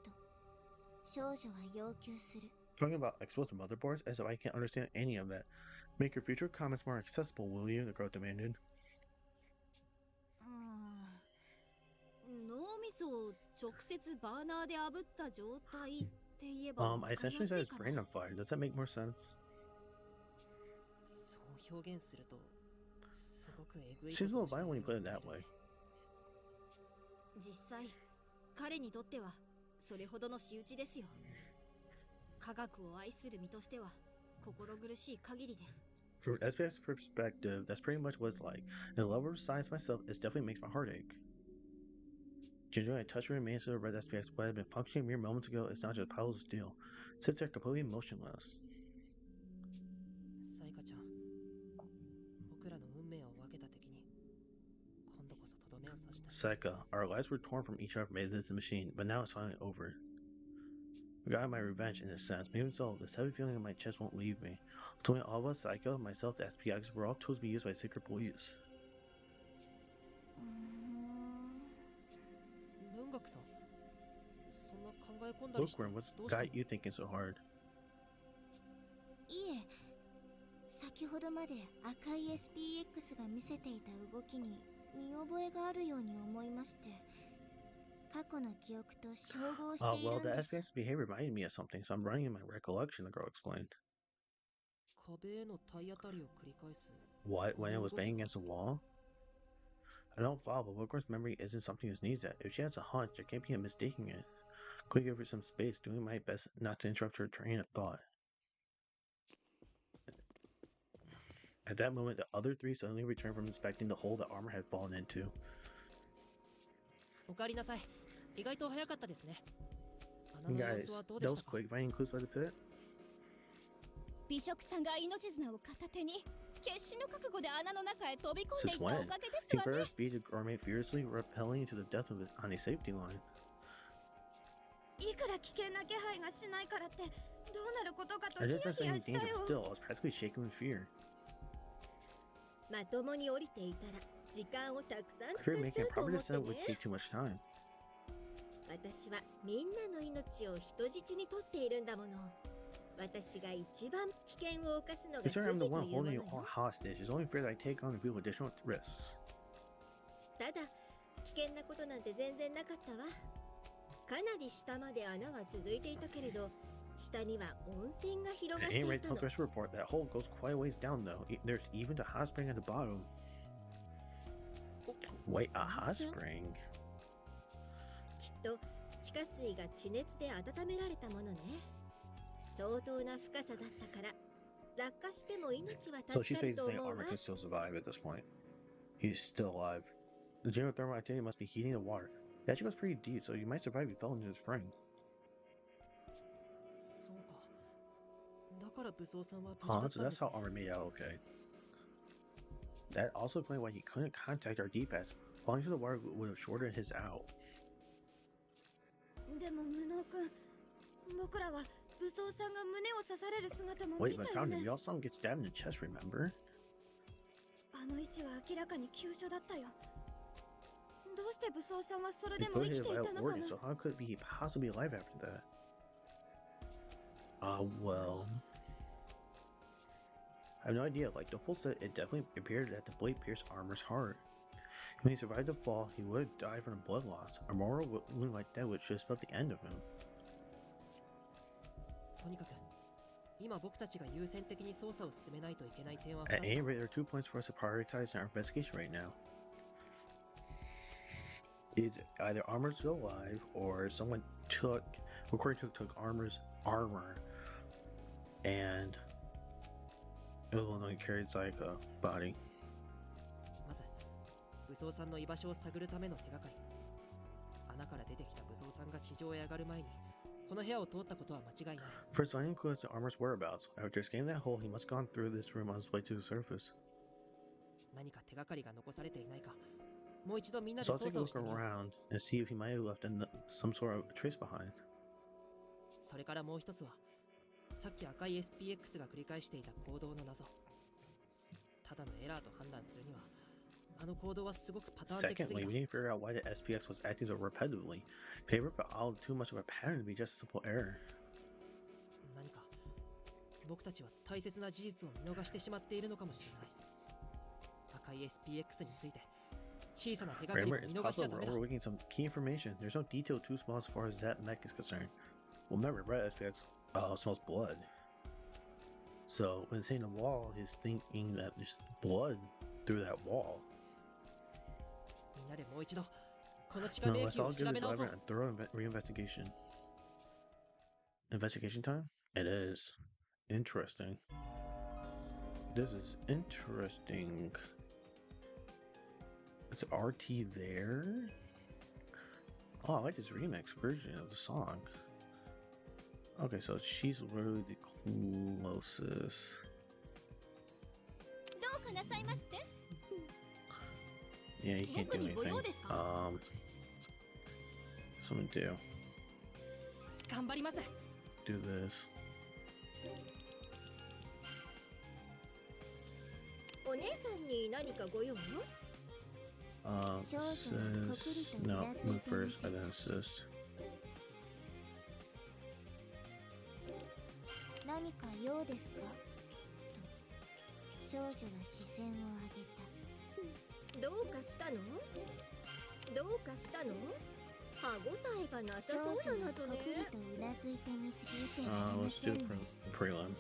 と少女は要求する Talking about exposed motherboards as if I can't understand any of that. Make your future comments more accessible, will you? The girl demanded. 脳みそを直接バーナーで炙った状態って言えばわか I りやす essentially い said his かな brain on fire. Does that make more sense? そう表現するとすごくえぐい Seems a こと little をして violent when you いる put よ it うに that 見える way. 実際彼にとってはそれほどの仕打ちですよ。科学を愛する身としては心苦しい限りです。 From an SPX perspective, that's pretty much what it's like. And the level of science myself, it definitely makes my heart ache. Gingerly, I touch the remains of the red SPX, what had been functioning mere moments ago is now just piles of steel. It sits there completely motionless. サイカちゃん、僕らの運命を分けた敵に今度こそとどめを刺したい。 Saika, our lives were torn from each other made this machine, but now it's finally over. I got my revenge in a sense, but even so, this heavy feeling in my chest won't leave me. Ultimately, all of us, Saika, myself, the SPX, were all tools to be used by secret police. 文学さん、そんな考え込んだりして Bookworm, what's どうしたの？ got you thinking so hard? いえ、先ほどまで赤い SPX が見せていた動きに見覚えがあるように思いまして、過去の記憶と照合してい Well, る the んです。 SPX behavior reminded me of something, so I'm running in my recollection, the girl explained. 壁への体当たりを繰り返す。 What, when it was あの動き banging が against the wall? I don't follow, but Bookworm's memory isn't something his needs at. If she has a hunch, there can't be a mistaking it. Quick, give her some space, doing my best not to interrupt her train of thought. At that moment, the other three suddenly returned from inspecting the hole the armor had fallen into. おかえりなさい。意外と早かったですね。穴の様 Guys, 子はどうで that し was たか？ quick finding clues by the pit. 美食さんが命綱を片手に決死の覚悟で穴の中へ飛び込んでい Since った when? おかげで He すわ put ね。 her speed to Gourmet furiously rappelling to the death of it on a safety line. いくら危険な気配がしないからってどうなることかと I ヒヤ just ヒ said ヤ any した danger, よ。 but still, I was practically shaking with fear. まともに降りていたら時間をたくさん I 使 feared っち making ゃ a うと proper 思って descent would ね。 take too much time. 私はみんなの命を人質にとっているんだもの。私が一番危険を冒すのが筋 Considering I'm と the いう one も holding の you よ。 all hostage, it's only fair that I take on a few additional risks. ただ危険なことなんて全然なかったわ。かなり下まで穴は続いていたけれど、下には温泉が広が At って any い rate, た from の。 the special report, that hole goes quite a ways down though. There's even a hot spring at the bottom. Wait, a hot spring? きっと地下水が地熱で温められたものね。相当な深さだったから落下しても命は So 助 she's かる basically と saying 思う armor わ。 can still survive at this point. He's still alive. The geothermal activity must be heating the water. It actually goes pretty deep, so you might survive if you fell into the spring. そうか。だから武装さんは無事 Huh? だった So んで that's す how ね。 armor made out okay. That also explains why he couldn't contact our D-pads. Falling into the water would have shorted his out. でも無能くん、僕らは武装さんが胸を刺される姿も Wait, 見 but たよ found ね him. We all saw him get stabbed in the chest, remember? あの位置は明らかに急所だったよ。どうして武装さんはそれ He でも put 生き his ていた vital のか organ, な。 so how could he possibly be alive after that? Well... I have no idea. Like the full set, it definitely appeared that the blade pierced armor's heart. When he survived the fall, he would have died from a blood loss. A moral wound like that would should spell the end of him. とにかく今僕たちが優先的に捜査を進めないといけない点は At 2 any つ。 rate, there are 2 points for us to prioritize in our investigation right now. It's either armor's still alive, or someone took armor, and it will only carry its like a body. まず武装さんの居場所を探るための手がかり。穴から出てきた武装さんが地上へ上がる前にこの部屋を通ったことは間違いない。 First, finding clues to armor's whereabouts. After escaping that hole, he must have gone through this room on his way to the surface. 何か手がかりが残されていないか、もう一度みんなで So I'll 捜 take 査 a をし look てみよう。 around and see if he might have left some sort of trace behind. それからもう一つは、さっき赤い SPX が繰り返していた行動の謎。ただのエラーと判断するには、あの行動はすごくパターン的すぎ Secondly, た。 we didn't figure out why the SPX was acting so repetitively. Paper followed too much of a pattern to be just a simple error. 何か僕たちは大切な事実を見逃してしまっているのかもしれない。赤い SPX について小さな手がかり Remember, も it's 見逃しちゃ possible ダ we're メだ。 overlooking some key information. There's no detail too small as far as that mech is concerned. Well, remember, red SPX smells blood. So when saying the wall, he's thinking that there's blood through that wall. みんなでもう一度この地下 No, 迷 let's 宮を all 調 give べ this 直そう labyrinth a thorough reinvestigation. Investigation time? It is. Interesting. This is interesting. Is RT there? Oh, I like this remix version of the song. Okay, so she's really the closest. どうかなさいまして Yeah, you can't do 僕にご用 anything. ですか Someone do. 頑張ります Do this. お姉さんに何かご用？ Says no, move first, and then assist. 何か用ですかと少女は視線を上げた。どうかしたの？どうかしたの？歯ごたえがなさそうな少女は謎こくりね。とうなずいて見せてなりま Let's せ do んね。 prelim.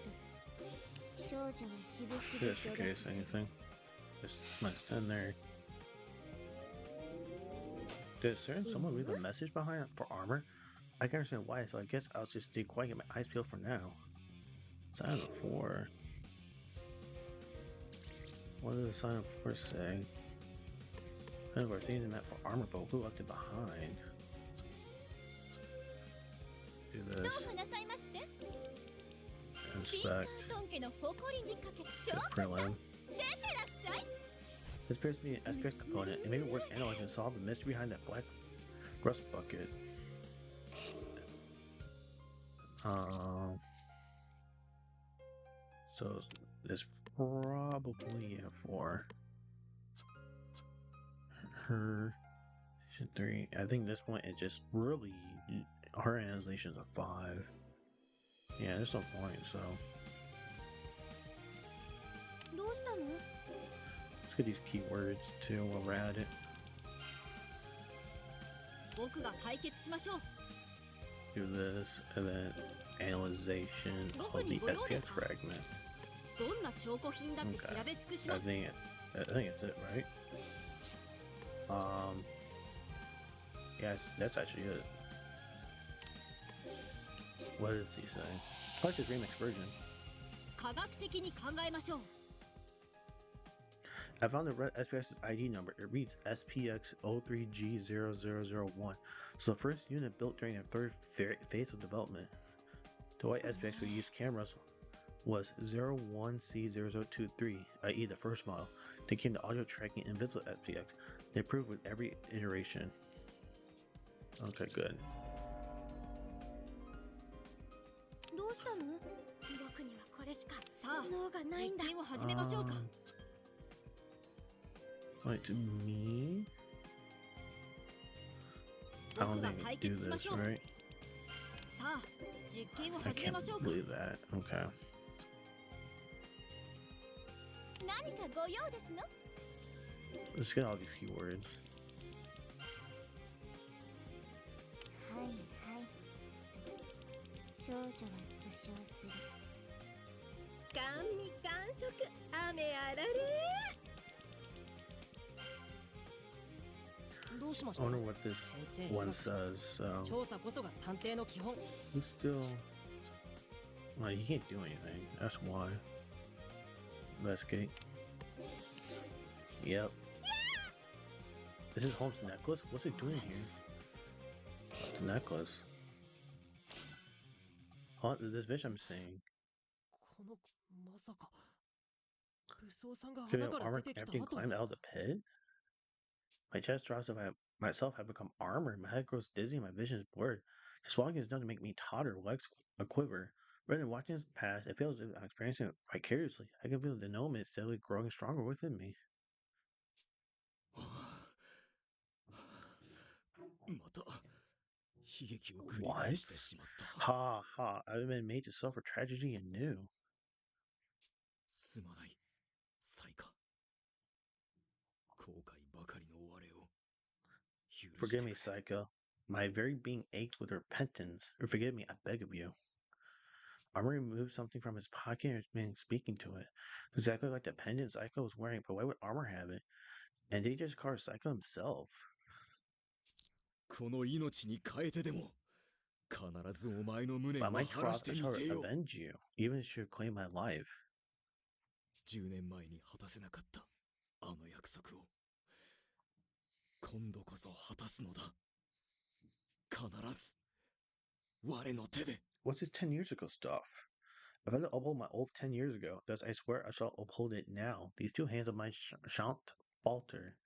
少女はしぶしぶ Just in 努力 case する。 anything. Just let's stand there. Did certain someone leave a message behind for armor? I can understand why, so I guess I'll just stay quiet and get my eyes peeled for now. Sign of 4. What does the sign of 4 say? None of our things are meant for armor, but who left it behind? Do どう this. かなさいまして Inspect. ドン家の誇りにかけ The 証拠さ prelim. 出てらっしゃい This appears to be an SPS component. It may be worth analyzing to solve the mystery behind that black rust bucket. So it's probably for her. 3. I think this one it just really her analyzation's a 5. Yeah, there's no point. So どうしたの let's get these keywords too while we're at it. 僕が解決しましょう Do this and then analyzation of the SPX fragment. どんな証拠品だって調べ尽くしま I す think it's it, right? Yes, that's actually it. What is he saying? I like his remix version. 科学的に考えましょう I found the SPX's ID number. It reads SPX03G0001. So the first unit built during the third phase of development. The white SPX we used cameras was 01C0023, i.e. the first model. Then came the audio tracking Invisible SPX. They improved with every iteration. Okay, good. どうしたの僕にはこれしかさあ脳がないんだ実験を始めましょうか Like to me? I don't think I can do this, right? さあ実験を I 始めま can't しょうか believe that. Okay. 何かご用ですの Let's get all these keywords. はいはい少女は苦笑する。甘味感触雨あられ。どうしまし I た wonder what this 先生 one 曰く says. So 調査こそが探偵の基本 who's still? Well, he can't do anything. That's why. Investigate. Yep. This is Holmes' necklace. What's it doing here? It's a necklace. Oh, this bitch I'm seeing. このまさか武装さんが Should 穴 have から armor 出てきた everything 後 climbed out of the pit? My chest drops if I myself have become armored. My head grows dizzy and my vision is blurred. Just walking is done to make me totter, legs a quiver. Rather than watching this pass, it feels as if I'm experiencing it vicariously. I can feel the gnome is steadily growing stronger within me. また悲劇を繰り返してしまった。 Ha ha, I've been made to suffer tragedy anew. すまない、サイカ。後悔ばかりの我を許して Forgive me, くれ。 Psycho. My very being ached with repentance. Or forgive me, I beg of you. Armor removed something from his pocket and began speaking to it. Exactly like the pendant Psycho was wearing, but why would Armor have it? And did he just call her Psycho himself? この命に変えてでも、必ずお前の無念 By は my 晴ら trial, して I み shall せよう。 avenge you, even if you claim my life. 10年前に果たせなかったあの約束を今度こそ果たすのだ。必ず我の手で。 What's this 10 years ago stuff? If I did uphold my oath 10 years ago, thus I swear I shall uphold it now. These two hands of mine shan't falter.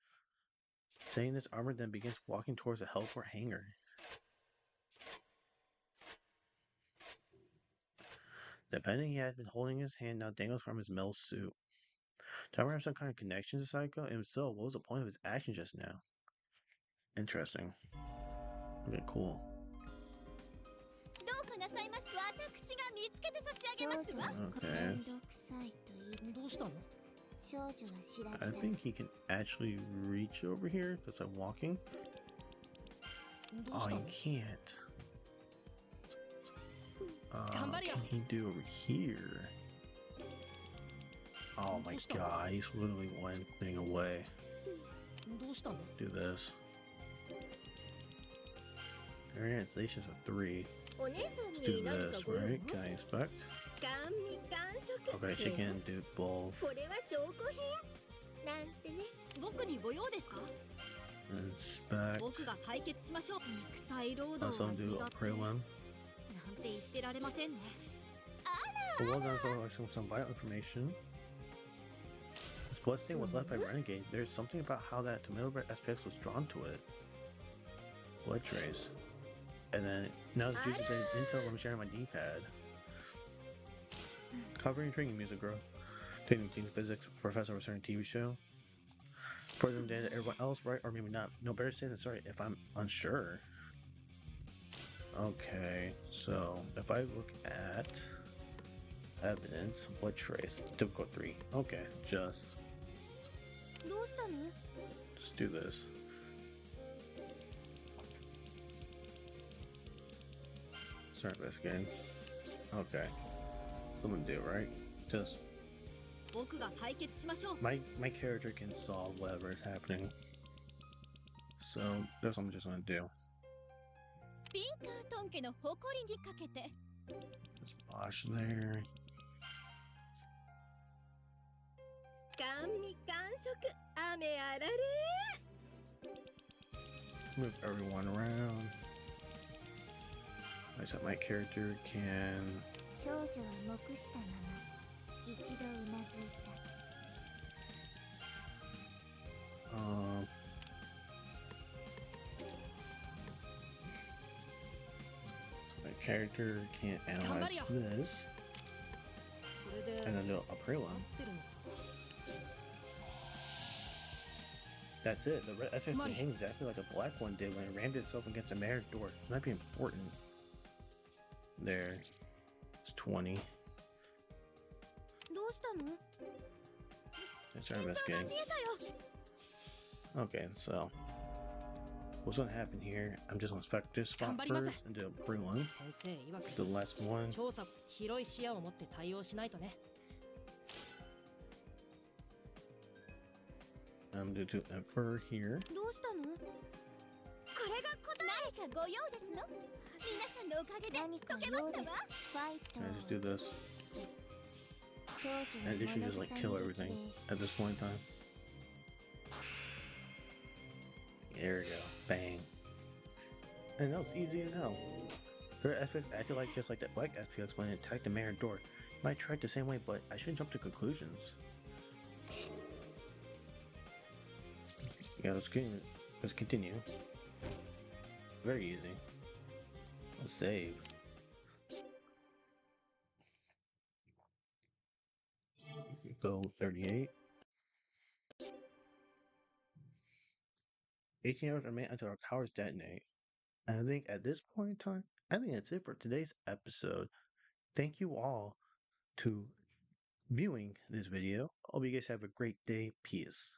Saying this, Armor then begins walking towards the heliport hangar. The pendant he had been holding in his hand now dangles from his metal suit. Do Armor have some kind of connection to Psycho? And if so, what was the point of his action just now? Interesting. Okay, cool. どうかなさいまし。私が見つけて差し上げますわ。Okay. 面倒くさいと言いどうしたの？少女は調べ I 出す think he can actually reach over here just by walking. どう Oh, した you の？ can't. What can he do over here? Oh my god, he's literally one thing away. どうしたの？ Do this. Translations of 3. お姉さん Let's do に何か this, ご用？ right? Can I inspect? 甘味感触。 Okay, she can do both. これは証拠品なんてね。僕にご用ですか？ Inspect. 僕が解決しましょう。肉体労働 Also は do 苦 a 手 prelim. なんて言ってられませんね。 Well done, so actually some vital information. This bloodstain was left by Renegade. There's something about how that tomato bread SPX was drawn to it. Blood trace. And then now it's using intel. Let me share my D-pad. Covering intriguing music, girl. Taking physics professor of a certain TV show. Further data, everyone else, right? Or maybe not. No, better say than sorry if I'm unsure. Okay, so if I look at evidence, blood trace, difficult 3. Okay, just どうしたの？ do this. Start investigating. Okay. So I'm gonna do, right? Just 僕が解決しましょう。 my character can solve whatever is happening. So that's what I'm just gonna do. ピンカートン家の誇りにかけて。 Just wash there. 甘味感触。雨あられ。 Move everyone around. I said my character can 少女は黙したまま一度うなずいた my character can't analyze this. これで And then do a prelim. 合ってるのか？ That's it. The red SS can hang exactly like the black one did when it rammed itself against the mayor's door. Might be important. There. It's 20. どうしたの？ Let's start investigating. Okay, so what's gonna happen here? I'm just gonna inspect this spot first and do a prelim. 先生曰く The last one. 調査広い視野を持って対応しないとね。 I'm gonna do infer here. どうしたの？これが答え。何かご用ですの？皆さんのおかげで何か解けま用ですしたわ。ファイト Can I just do this? 少女 And は it should just like kill 物 everything 憂さ at this point in time. There we go. Bang. And that was easy as hell. Her aspects acted like just like that black SPX when it attacked the mayor door. Might try it the same way, but I shouldn't jump to conclusions. Yeah, let's continue. Very easy. Let's save. Go 38. 18 hours remain until our towers detonate. And I think at this point in time, I think that's it for today's episode. Thank you all to viewing this video. Hope you guys have a great day. Peace.